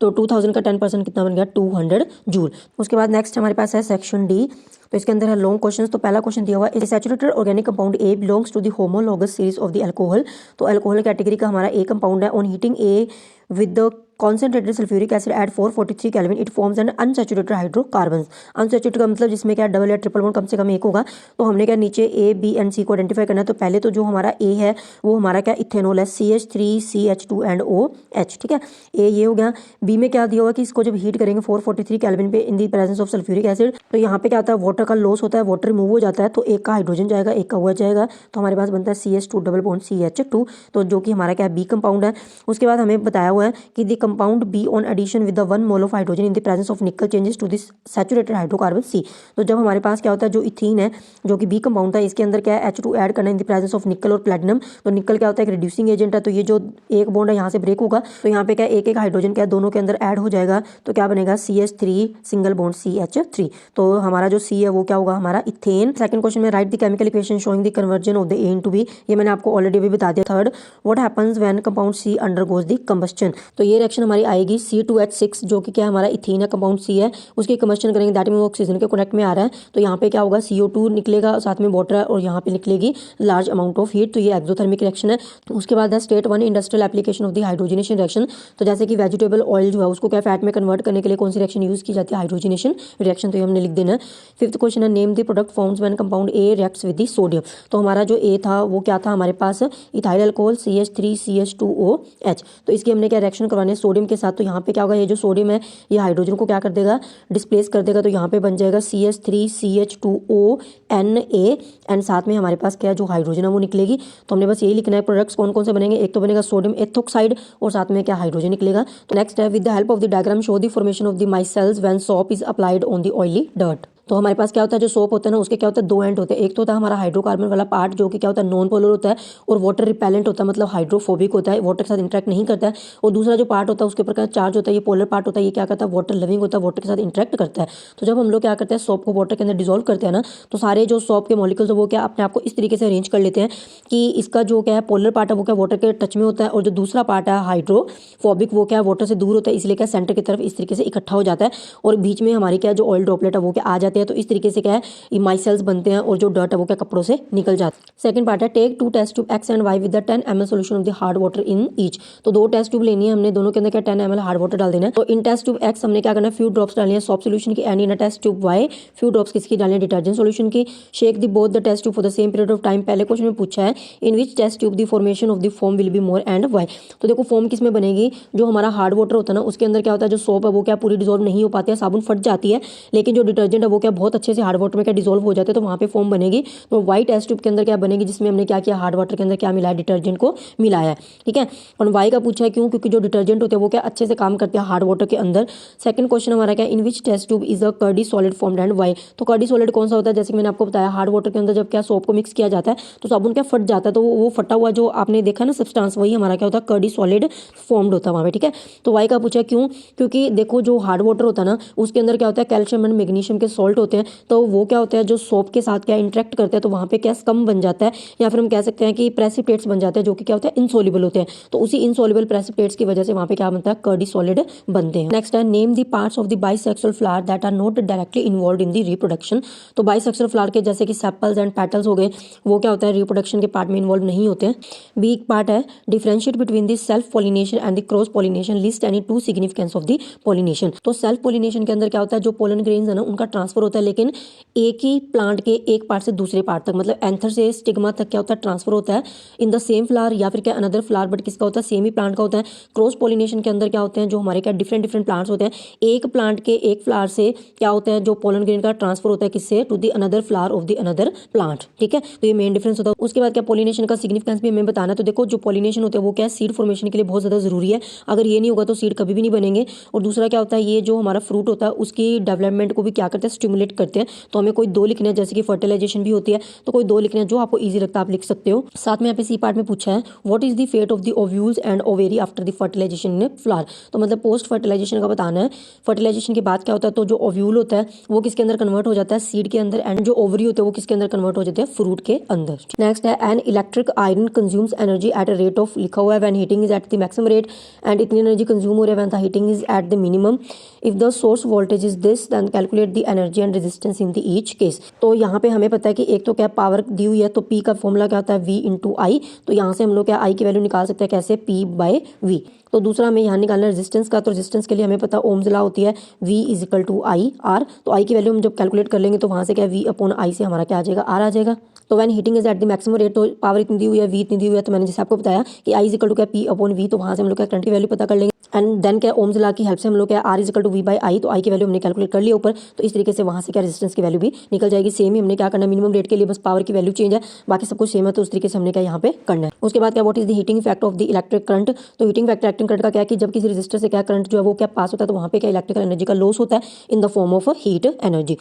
तो 2000 का 10% कितना बन गया, 200 जूल। उसके बाद नेक्स्ट हमारे पास है सेक्शन डी। तो इसके अंदर है लॉन्ग क्वेश्चंस। तो पहला क्वेश्चन दिया हुआ है saturated organic compound A belongs to the homologous series of the alcohol. तो अल्कोहल कैटेगरी का हमारा ए कंपाउंड है। On heating A with the concentrated sulfuric acid at 443 Kelvin it forms an unsaturated hydrocarbons। Unsaturated का मतलब जिसमें क्या double या triple bond कम से कम एक होगा। तो हमने क्या नीचे ए बी एंड सी को आइडेंटिफाई करना है। तो पहले तो जो हमारा ए है वो हमारा क्या इथेनॉल है, CH3CH2 एंड OH। ठीक है, ए ये हो गया। बी में क्या दिया हुआ कि इसको जब हीट करेंगे 443 केल्विन पे in the presence of sulphuric acid, तो यहाँ पे क्या होता है वाटर का लॉस होता है, वाटर रिमूव हो जाता है, तो एक का हाइड्रोजन जाएगा एक का OH जाएगा, तो हमारे पास बनता है CH2 डबल बॉन्ड CH2, तो जो कि हमारा क्या बी कंपाउंड है। उसके बाद हमें बताया हुआ है कि the compound B on addition with the 1 mole of hydrogen in the presence of nickel changes to this saturated hydrocarbon C. तो जब हमारे पास क्या होता है जो इथीन है जो कि बी कंपाउंड था, इसके अंदर क्या है H2 ऐड करना इन द प्रेजेंस ऑफ निकल और प्लेटिनम। तो निकल क्या होता है एक रिड्यूसिंग एजेंट है, तो ये जो एक बॉन्ड है यहाँ से ब्रेक होगा, तो यहाँ पे क्या एक एक हाइड्रोजन क्या दोनों के अंदर ऐड हो जाएगा, तो क्या बनेगा CH3 सिंगल बॉन्ड CH3। तो हमारा जो सी है वो क्या होगा हमारा इथेन। सेकंड क्वेश्चन में write the chemical equation showing the conversion of the A into B, ये मैंने आपको ऑलरेडी भी बता दिया। Third, what happens when compound C undergoes the combustion. तो ये रिएक्शन हमारी आएगी C2H6 जो कि क्या हमारा इथीन है, कंपाउंड सी है, उसकी कंबस्टन करेंगे, दैट मीन वो ऑक्सीजन के कनेक्ट में आ रहा है, तो यहाँ पे क्या होगा CO2 निकलेगा, साथ में वाटर है और यहाँ पे निकलेगी लार्ज अमाउंट ऑफ हीट, तो ये एक्सोथर्मिक रिएक्शन है। तो उसके बाद है state 1 industrial application of the hydrogenation reaction. तो जैसे कि वेजिटेबल ऑयल जो है उसको क्या फैट में कन्वर्ट करने के लिए कौन सी रिएक्शन यूज की जाती है, हाइड्रोजनेशन रिएक्शन, तो ये हमने लिख देना है। फिफ्थ क्वेश्चन है name the product forms when compound A reacts with the sodium. तो हमारा जो ए था वो क्या था हमारे पास इथाइल अल्कोहल CH3CH2OH, तो इसकी हमने क्या रिएक्शन करवानी है सोडियम के साथ। तो यहाँ पे क्या होगा, ये जो सोडियम है ये हाइड्रोजन को क्या कर देगा, डिस्प्लेस कर देगा, तो यहाँ पे बन जाएगा CH3CH2ONA, एंड साथ में हमारे पास क्या जो हाइड्रोजन है वो निकलेगी। तो हमने बस यही लिखना है प्रोडक्ट्स कौन कौन से बनेंगे, एक तो बनेगा सोडियम एथोक्साइड और साथ में क्या हाइड्रोजन निकलेगा। तो नेक्स्ट है with the help of the diagram show the formation of the micelles when soap is applied on the oily dirt. तो हमारे पास क्या होता है, जो सोप होता है ना उसके क्या होता है, दो एंड होते हैं। एक तो होता है हमारा हाइड्रोकार्बन वाला पार्ट जो कि क्या होता है, नॉन पोलर होता है और वाटर रिपेलेंट होता है, मतलब हाइड्रोफोबिक होता है, वाटर के साथ इंटरेक्ट नहीं करता है। और दूसरा जो पार्ट होता है उसके ऊपर का चार्ज होता है, ये पोलर पार्ट होता है, ये क्या करता है, वाटर लविंग होता है, वाटर के साथ इंटरेक्ट करता है। तो जब हम लोग क्या करते हैं, सोप को वाटर के अंदर डिजोल्व करते हैं ना, तो सारे जो सोप के मॉलिक्यूल्स है वो क्या अपने आप को इस तरीके से अरेंज कर लेते हैं कि इसका जो क्या है पोलर पार्ट है वो क्या वाटर के टच में होता है, और जो दूसरा पार्ट है हाइड्रोफोबिक वो क्या वाटर से दूर होता है, इसलिए क्या सेंटर की तरफ इस तरीके से इकट्ठा हो जाता है और बीच में हमारी क्या जो ऑयल ड्रॉपलेट है वो क्या आ जाते हैं। तो इस तरीके से क्या है, ये माइसेल्स बनते हैं और जो डर्ट है वो क्या कपड़ों से निकल जाता है। सेकंड पार्ट है, take 2 test tube X and Y with the 10 ml solution of the hard water in each. तो 2 टेस्ट ट्यूब लेनी है हमने, दोनों के अंदर क्या 10 ml हार्ड वाटर डाल देना है। तो इन टेस्ट ट्यूब एक्स हमने क्या करना है, फ्यू ड्रॉप्स डालनी है सॉप सोल्यूशन की, and in test tube Y few drops किसकी डालनी है, डिटर्जेंट सोल्यूशन की। Shake the both the test tube for the same period of time. पहले क्वेश्चन में पूछा है in which test tube the formation of the foam will be more and why. तो देखो फोम किस में बनेगी, जो हमारा हार्ड वाटर होता है ना उसके अंदर क्या होता है, जो सोप है वो क्या पूरी डिजोल्व नहीं हो पाती है, साबुन फट जाती है, लेकिन जो डिटर्जेंट है वो क्या बहुत अच्छे से हार्ड वाटर में क्या डिजोल्व हो जाते हैं, तो वहाँ पे फोम बनेगी। तो वाई टेस्ट ट्यूब के अंदर क्या बनेगी, जिसमें हमने क्या किया, हार्ड वाटर के अंदर क्या मिलाया, डिटर्जेंट को मिलाया है। ठीक है, और वाई का पूछा है क्यों, क्योंकि जो डिटर्जेंट होते हैं वो क्या अच्छे से काम करते हैं हार्ड वाटर के अंदर। सेकंड क्वेश्चन हमारा क्या, in which test tube is a curdy solid formed and why. तो कर्डी सॉलिड कौन सा होता है, जैसे कि मैंने आपको बताया हार्ड वाटर के अंदर जब क्या सोप को मिक्स किया जाता है तो साबुन क्या फट जाता है, तो वो फटा हुआ जो आपने देखा ना सब्सटेंस, वही हमारा क्या होता है, कर्डी सॉलिड फॉर्म्ड होता है वहाँ पे। ठीक है, तो वाई का पूछा क्यों, क्योंकि देखो जो हार्ड वाटर होता है ना उसके अंदर क्या होता है, कैल्शियम एंड मैग्नीशियम के सॉल्ट होते हैं, तो वो क्या होता है जो सोप के साथ क्या इंटरेक्ट करते हैं, तो वहाँ पे क्या स्कम बन जाता है, या फिर हम कह सकते हैं कि प्रेसिपिटेट्स बन जाते हैं जो कि क्या होता है, इनसोल्युबल होते हैं। तो उसी इनसोल्युबल प्रेसिपिटेट्स की वजह से वहाँ पे क्या बनता है, कर्डी सॉलिड बनते हैं। नेक्स्ट है, name the parts of the bisexual flower that are not directly involved in the reproduction. तो बाइसेक्सुअल फ्लावर के जैसे कि सेपल्स एंड पेटल्स हो गए, वो क्या होता है, रिप्रोडक्शन के पार्ट में इन्वॉल्व नहीं होते हैं। बी पार्ट है, differentiate between the self pollination and the cross pollination, list any two significance of the pollination. तो सेल्फ पॉलिनेशन के अंदर क्या होता है, जो पोलन ग्रेन्स है ना उनका ट्रांसफर होता है, लेकिन एक ही प्लांट के एक पार्ट से दूसरे पार्ट तक, मतलब एंथर से स्टिग्मा तक क्या होता है, ट्रांसफर होता है इन द सेम फ्लावर या फिर क्या अनदर फ्लावर, बट किसका होता है, सेम ही प्लांट का होता है। क्रॉस पॉलिनेशन के अंदर क्या होते हैं, जो हमारे क्या डिफरेंट डिफरेंट प्लांट्स होते हैं, एक प्लांट के एक फ्लावर से क्या होता है, जो पोलन ग्रेन का ट्रांसफर होता है किससे, to the another flower of the another plant. ठीक है, तो ये मेन डिफरेंस होता है। उसके बाद क्या पॉलिनेशन का सिग्निफिकेंस भी हमें बताना है। तो देखो जो पॉलिनेशन होता है वो क्या सीड फॉर्मेशन के लिए बहुत ज्यादा जरूरी है, अगर ये नहीं होगा तो सीड कभी भी नहीं बनेंगे। और दूसरा क्या होता है, ये जो हमारा फ्रूट होता है उसकी डेवलपमेंट को भी क्या करते हैं, स्टिमुलेट करते हैं। तो हमें कोई 2 लिखने हैं, जैसे कि फर्टिलाइजेशन भी होती है, तो कोई 2 लिखने हैं, जो आपको इजी लगता है आप लिख सकते हो। साथ में यहाँ पे सी पार्ट में पूछा है, what is the fate of the ovules and ovary after the fertilisation in flower. तो मतलब पोस्ट फर्टिलाइजेशन का बताना है, फर्टिलाइजेशन के बाद क्या होता है, तो जो ओव्यूल होता है वो किसके अंदर कन्वर्ट हो जाता है, सीड के अंदर, एंड जो ओवरी होते हैं वो किसके अंदर कन्वर्ट हो जाते हैं, फ्रूट के अंदर। नेक्स्ट है, an electric iron consumes energy at a rate of, लिखा हुआ है when heating is at the maximum rate, and इतनी एनर्जी कंज्यूम हो रही है when the heating is at the minimum. If the source voltage is this then calculate the energy and resistance in the each case. तो यहाँ पे हमें पता है कि एक तो क्या पावर दी हुई है, तो P का फॉर्मूला क्या होता है, V इंटू आई। तो यहाँ से हम लोग क्या I की वैल्यू निकाल सकते हैं, कैसे, P बाय V। तो दूसरा हमें यहाँ निकालना है रेजिस्टेंस का, तो रेजिस्टेंस के लिए हमें पता ओम्स लॉ होती है V is equal to I R. तो I की वैल्यू हम जब कैलकुलेट कर लेंगे तो वहाँ से क्या V अपॉन आई से हमारा क्या आ जाएगा, R आ जाएगा। तो when heating is at the maximum rate, तो पावर इतनी दी हुई है, V इतनी दी हुई है, तो मैंने जैसे आपको बताया कि I इज इक्वल टू क्या P अपॉन V, तो वहाँ से हम लोग क्या करंट की वैल्यू पता कर लेंगे, एंड देन क्या ओम्स लॉ की हेल्प से हम लोग क्या R is equal to V by I. तो I की वैल्यू हमने कैलकुलेट कर लिया ऊपर, तो इस तरीके से वहाँ से क्या रेजिस्टेंस की वैल्यू भी निकल जाएगी। सेम ही हमने क्या करना है, मिनिमम रेट के लिए बस पावर की वैल्यू चेंज है, बाकी सब कुछ सेम है, तो उस तरीके से हमने क्या यहाँ पे करना है। उसके बाद क्या, what is the heating effect of the electric current. तो हीटिंग इफेक्ट इलेक्ट्रिक करंट का क्या है कि जब किसी रेजिस्टर से क्या करंट जो है वो क्या पास होता है, तो वहाँ पे क्या इलेक्ट्रिकल एनर्जी का लॉस होता है in the form of heat energy.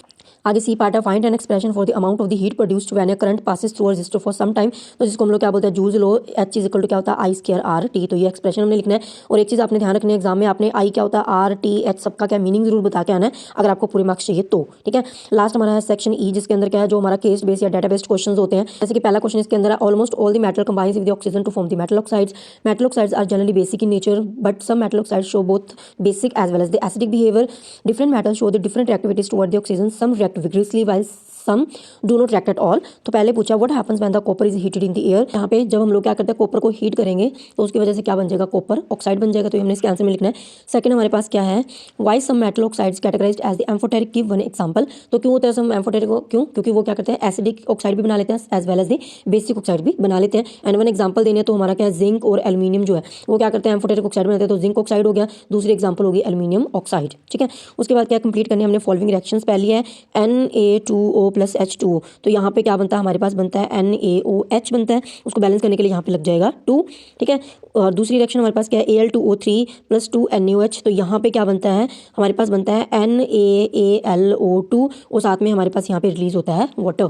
आगे सी पार्ट है, find an expression for the amount of the heat produced when a current passes through a resistor for some time. तो जिसको हम लोग क्या बोलते हैं, Joule's law, H is equal to क्या होता है, आई स्क्वायर आर टी। तो ये एक्सप्रेशन हमने लिखना है। और एक चीज आपने ध्यान रखनी है, एग्जाम में आपने आई क्या होता है, आर टी एच सबका क्या मीनिंग जरूर बता के आना है, अगर आपको पूरे मार्क्स चाहिए तो। ठीक है, लास्ट हमारा है सेक्शन ई, जिसके अंदर क्या है, जो हमारा केस बेस्ड या डाटा बेस्ड क्वेश्चंस होते हैं। जैसे कि पहला क्वेश्चन इसके अंदर है, almost all the metal combines with oxygen to form the metal oxides. Metal oxides are generally basic in nature, but some metal oxides show both basic as well as the acidic behaviour. Different metals show the different reactivities toward the oxygen, some react vigorously while some do not react at all. तो पहले पूछा what happens when the copper is heated in the air. यहाँ पे जब हम लोग क्या करते हैं, कॉपर को हीट करेंगे तो उसकी वजह से क्या बन जाएगा, कॉपर ऑक्साइड बन जाएगा। तो हमने इसके आंसर में लिखना है। सेकंड हमारे पास क्या है, why some metal oxides categorised as the amphoteric, give one example. तो क्यों होता है सम एम्फोटेरिक, क्यों, क्योंकि वो क्या करते हैं, एसिडिक ऑक्साइड भी बना लेते हैं as well as the basic oxide भी बना लेते हैं। एंड वन एग्जांपल देने तो हमारा क्या है, जिंक और एल्यूमिनियम जो है वो क्या करते हैं, एम्फोटेरिक ऑक्साइड बनाते हैं। तो जिंक ऑक्साइड हो गया, दूसरी एग्जांपल होगी एल्यूमिनियम ऑक्साइड। ठीक है, उसके बाद क्या कंप्लीट करने हमने फॉलोइंग रिएक्शंस। पहली है Na2O NaOH+H2O। तो यहाँ पे क्या बनता है, हमारे पास बनता है NaOH बनता है, उसको बैलेंस करने के लिए यहाँ पे लग जाएगा 2, ठीक है। और दूसरी रिएक्शन हमारे पास क्या है, Al2O3+2NaOH। तो यहाँ पे क्या बनता है, हमारे पास बनता है NaAlO2 और साथ में हमारे पास यहाँ पे रिलीज होता है वाटर।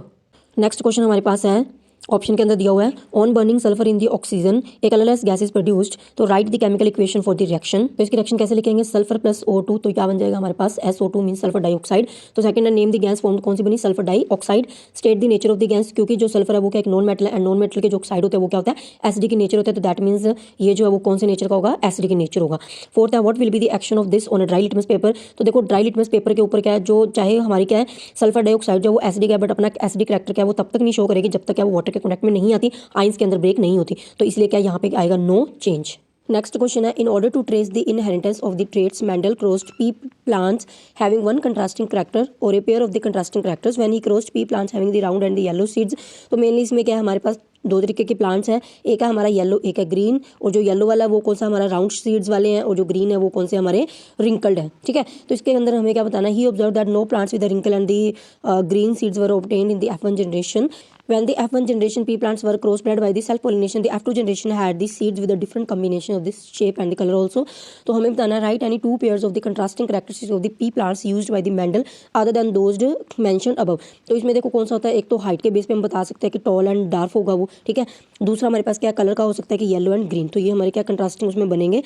नेक्स्ट क्वेश्चन हमारे पास है, ऑप्शन के अंदर दिया हुआ है on burning sulphur in the oxygen a colourless gas is produced, तो write the chemical equation for the reaction. तो इसकी रिएक्शन कैसे लिखेंगे, सल्फर प्लस O2, तो क्या बन जाएगा हमारे पास SO2 मीन सल्फर डाइऑक्साइड। तो सेकंड है नेम द गैस फॉर्म, कौन सी बनी, sulphur dioxide. State the nature of the gas, क्योंकि जो सल्फर है वो क्या एक नॉन मेटल है एंड नॉन मेटल के जो ऑक्साइड होते हैं वो क्या होता है एसिडिक की नेचर होता है, तो दैट मीन्स ये जो है वो कौन से नेचर का होगा, एसिडिक की नेचर होगा। फोर्थ है what will be the action of this on a dry litmus paper. तो देखो ड्राई लिटमस पेपर के ऊपर क्या है, जो चाहे हमारी क्या है सल्फर डाइऑक्साइड जो वो एसिडिक है बट अपना एसिडिक कैरेक्टर क्या है वो तब तक नहीं शो करेगी जब तक क्या वो वाटर के कॉन्टैक्ट में नहीं आती, आइंस के अंदर ब्रेक नहीं होती, तो इसलिए क्या यहाँ पे आएगा नो चेंज। नेक्स्ट क्वेश्चन है, in order to trace the inheritance of the traits Mendel crossed pea plants having one contrasting character और a pair of the contrasting characters when he crossed pea plants having the round and the yellow seeds. तो mainly इसमें क्या है, हमारे पास दो तरीके के plants हैं, एक है हमारा येलो, एक है ग्रीन, और जो येलो वाला है वो कौन सा हमारा राउंड सीड्स वाले हैं और जो ग्रीन है वो कौन से हमारे रिंकल्ड हैं, ठीक है। तो इसके अंदर हमें क्या बताना है, he observe that no plants with the wrinkle and the green seeds were obtained in the F1 generation. When the F1 generation pea plants were crossbred by the self pollination, the F2 generation had the seeds with a different combination of this shape and the color also. तो हमें बताना है write any two pairs of the contrasting characteristics of the pea plants used by the Mendel other than those mentioned above। तो इसमें देखो कौन सा होता है, एक तो हाइट के बेस पे हम बता सकते हैं कि टॉल एंड डार्क होगा वो, ठीक है। दूसरा हमारे पास क्या कलर का हो सकता है कि येलो एंड ग्रीन, तो ये हमारे क्या कंट्रास्टिंग उसमें बनेंगे।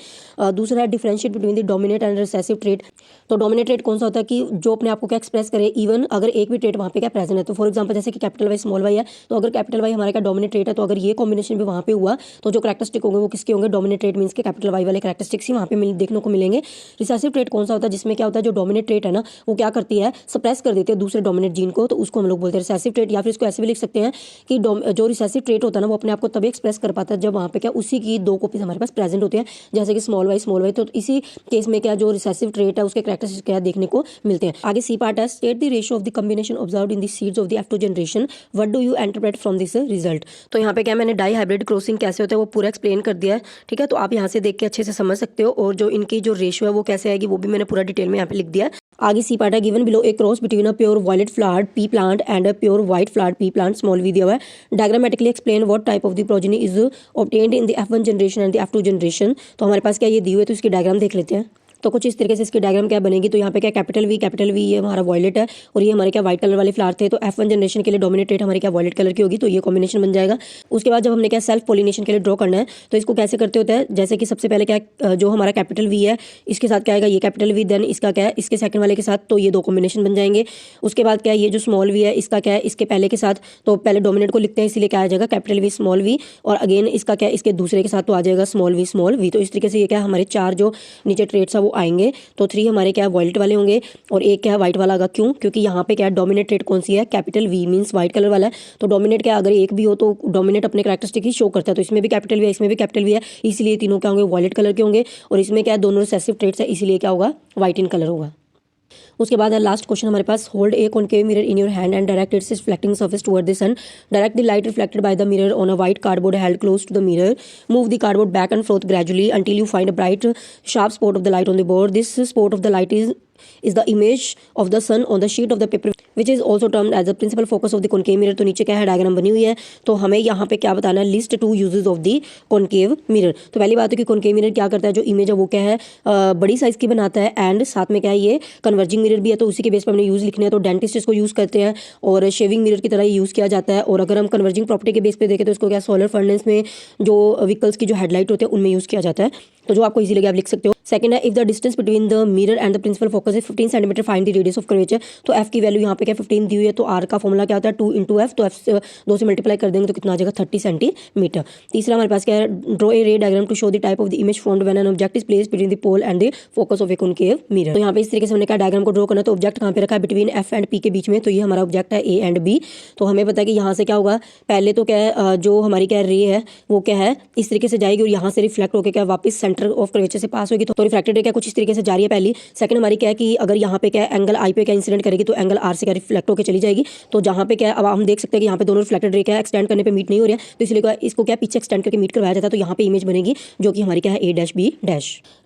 दूसरा है differentiate between the dominate and recessive trait. तो डोमिनेट ट्रेट कौन सा होता है कि जो अपने आप को क्या एक्सप्रेस करे इवन अगर एक भी ट्रेट वहाँ पे क्या प्रेजेंट है। तो फॉर एग्जांपल जैसे कि कैपिटल वाई स्मॉल वाई है, तो अगर कैपिटल वाई हमारे क्या डोमिनेट ट्रेट है, तो अगर ये कॉम्बिनेशन भी वहाँ पे हुआ तो जो कैरेक्टरिस्टिक होंगे वो किसके होंगे, डोमिनेट ट्रेट मींस के कैपिटल वाई वाले कैरेक्टरिस्टिक्स ही वहाँ पे देखने को मिलेंगे। रिसेसिव ट्रेट कौन सा होता है, जिसमें क्या होता है जो डोमिनेट ट्रेट है ना वो क्या करती है, सप्रेस कर देती है दूसरे डोमिनेट जीन को, तो उसको हम लोग बोलते हैं रिसेसिव ट्रेट। या फिर इसको ऐसे भी लिख सकते हैं कि जो रिसेसिव ट्रेट होता है ना वो अपने आप को तभी एक्सप्रेस कर पाता है जब वहाँ पे क्या उसी की दो कॉपीज हमारे पास प्रेजेंट होती है, जैसे कि स्मॉल वाई। तो इसी केस में क्या जो रिसेसिव ट्रेट है उसके कैरेक्टरिस्टिक्स क्या देखने को मिलते हैं। आगे सी पार्ट है, state the ratio of the combination observed in the seeds of the F2 generation, what do you interpret from this result. तो यहाँ पे क्या मैंने डाई हाइब्रिड क्रॉसिंग कैसे होता है वो पूरा एक्सप्लेन कर दिया है, ठीक है। तो आप यहाँ से देख के अच्छे से समझ सकते हो, और जो इनकी जो रेशियो है वो कैसे आएगी वो भी मैंने पूरा डिटेल में यहाँ पे लिख दिया है। आगे सी पार्ट है, given below a cross between a pure violet flowered pea plant and a pure white flowered pea plant, small v दिया हुआ है। Diagrammatically explain what type of the progeny is obtained in the F1 generation and the F2 generation. तो हमारे पास क्या ये दी हुई है, तो इसकी डायग्राम देख लेते हैं। तो कुछ इस तरीके से इसकी डायग्राम क्या बनेगी। तो यहाँ पे क्या कैपिटल वी ये हमारा वॉयलेट है और ये हमारे क्या व्हाइट कलर वाले फ्लावर थे। तो F1 जनरेशन के लिए डोमिनेट ट्रेट हमारी क्या वॉयलेट कलर की होगी, तो ये कॉम्बिनेशन बन जाएगा। उसके बाद जब हमने क्या सेल्फ पॉलिनेशन के लिए ड्रॉ करना है तो इसको कैसे करते होते हैं, जैसे कि सबसे पहले क्या जो हमारा कैपिटल वी है इसके साथ क्या आएगा, ये कैपिटल वी, देन इसका क्या है इसके सेकंड वाले के साथ, तो ये दो कॉम्बिनेशन बन जाएंगे। उसके बाद क्या है ये जो स्मॉल वी है इसका क्या है इसके पहले के साथ, तो पहले डोमिनेट को लिखते हैं इसीलिए क्या आ जाएगा कैपिटल वी स्मॉल वी, और अगेन इसका क्या है इसके दूसरे के साथ तो आ जाएगा स्मॉल वी। तो इस तरीके से ये क्या हमारे चार जो नीचे ट्रेट्स है वो आएंगे। तो 3 हमारे क्या वायलेट वाले होंगे और एक क्या व्हाइट वाला होगा, क्यों, क्योंकि यहाँ पे क्या डोमिनेट ट्रेट कौन सी है, capital V means white colour वाला है। तो डोमिनेट क्या अगर एक भी हो तो डोमिनेट अपने कैरेक्टरिस्टिक ही शो करता है, तो इसमें भी कैपिटल वी है इसमें भी कैपिटल वी है, इसीलिए तीनों क्या होंगे वायलेट कलर के होंगे। और इसमें क्या दोनों रिसेसिव ट्रेट्स है इसीलिए क्या होगा व्हाइट इन कलर होगा। उसके बाद है लास्ट क्वेश्चन हमारे पास, hold a concave mirror in your hand and direct its reflecting surface toward the sun, direct the light reflected by the mirror on a white cardboard held close to the mirror, move the cardboard back and forth gradually until you find a bright sharp spot of the light on the board. This spot of the light is the image of the sun on the sheet of the paper which is also termed as the principal focus of the concave mirror। तो नीचे क्या है diagram बनी हुई है, तो हमें यहाँ पे क्या बताना है, list 2 uses of the concave mirror. तो पहली बात है कि कॉनकेव मिरर क्या करता है, जो इमेज है वो क्या है बड़ी साइज की बनाता है, एंड साथ में क्या है ये कन्वर्जिंग मिरर भी है, तो उसी के बेस पर हमने यूज लिखने हैं। तो डेंटिस्ट इसको यूज करते हैं और शेविंग मिरर की तरह यूज किया जाता है। और अगर हम कन्वर्जिंग प्रॉपर्टी के बेस पे देखें तो इसको क्या सोलर फर्नेस में जो व्हीकल्स की जो हेडलाइट होते हैं उनमें यूज किया जाता है, तो जो आपको इजीली आप लिख सकते हो। सेकंड है, if the distance between the mirror and the principal focus is 15 centimetre, find the radius of curvature. तो f की वैल्यू यहाँ पे क्या 15 दी हुई है, तो r का फॉर्मूला क्या होता है 2 × f, तो f से 2 से मल्टीप्लाई कर देंगे तो कितना आ जाएगा 30 सेंटीमीटर। तीसरा हमारे पास क्या है, draw a ray diagram to show the type of the image formed when an object is placed between the pole and the focus of a concave mirror. तो यहाँ पे इस तरीके से हमने क्या डायग्राम को ड्रॉ करना है, तो ऑब्जेक्ट कहाँ पे रखा है बिटवीन f एंड p के बीच में, तो ये हमारा ऑब्जेक्ट है a एंड b। तो हमें पता है कि यहाँ से क्या होगा, पहले तो क्या है जो हमारी क्या रे है वो क्या है इस तरीके से जाएगी और यहाँ से रिफ्लेक्ट होकर क्या वापस सेंटर सेंटर ऑफ कर्वेचर से पास होगी तो रिफ्रैक्टेड रे क्या कुछ इस तरीके से जा रही है पहली। सेकंड हमारी क्या है कि अगर यहाँ पे क्या एंगल आई पे क्या इंसिडेंट करेगी तो एंगल आर से क्या रिफ्लेक्ट होकर चली जाएगी। तो जहाँ पे क्या अब हम देख सकते हैं कि यहाँ पे दोनों रिफ्लेक्टेड रे क्या एक्सटेंड करने पे मीट नहीं हो रहा है, तो इसलिए क्या इसको क्या पीछे एक्सटेंड करके मीट करवाया जाता है। तो यहाँ पे इमेज बनेगी जो कि हमारी क्या है A-B'।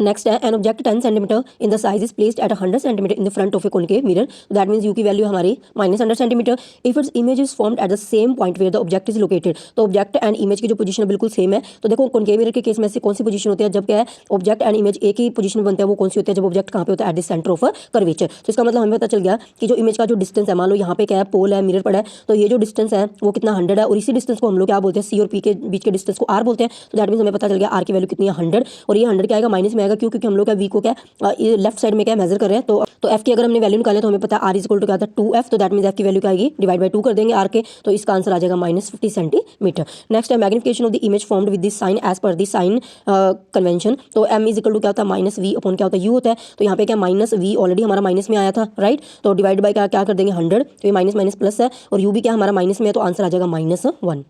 नेक्स्ट है an object 10 centimetre in the size is placed at 100 centimetre in the front of a concave mirror, that means u की वैल्यू हमारी -100 centimetre if its image is formed at the same point where the object is located. तो object and image की जो position बिल्कुल same है। तो देखो कॉनकेव मिरर के केस में से कौन सी पोजीशन होती है, जब क्या है ऑब्जेक्ट एंड इमेज एक ही पोजीशन में बनते हैं, वो कौन सी होती है, जब ऑब्जेक्ट कहाँ पे होता है, eight the centre of curvature. तो इसका मतलब हमें पता चल गया कि जो इमेज का जो डिस्टेंस है, मान लो यहाँ पे क्या है पोल है, मिरर पड़ा है, तो ये जो डिस्टेंस है वो कितना 100 है, और इसी डिस्टेंस को हम लोग क्या बोलते हैं, सी और पी के बीच के डिस्टेंस को आर बोलते हैं। तो दैट मींस हमें पता चल गया आर की वैल्यू कितनी है 100, और ये 100 क्या आएगा माइनस में आएगा, क्योंकि हम लोग क्या वी को क्या लेफ्ट साइड में क्या मेजर कर रहे हैं। तो एफ की अगर हमने वैल्यू निकाले तो हमें पता है आर इज इक्वल टू क्या था 2f, तो दैट मींस एफ की वैल्यू क्या आएगी डिवाइड बाय 2 कर देंगे आर के, तो इसका आंसर आ जाएगा -50 सेंटीमीटर। नेक्स्ट है magnification of the image formed with this sign as per the sign convention. तो m इज इक्वल टू क्या होता है -v अपॉन क्या होता है u होता है। तो यहाँ पे क्या -v ऑलरेडी हमारा माइनस में आया था, राइट, तो डिवाइड बाय क्या कर देंगे 100, तो ये माइनस माइनस प्लस है, और u भी क्या हमारा माइनस में है, तो आंसर आ जाएगा -1।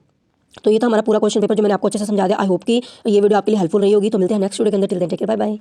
तो ये था हमारा पूरा क्वेश्चन पेपर जो मैंने आपको अच्छे से समझा दिया। आई होप कि ये वीडियो आपके लिए हेल्पफुल रही होगी। तो मिलते हैं नेक्स्ट वीडियो के अंदर, till then take care, bye bye.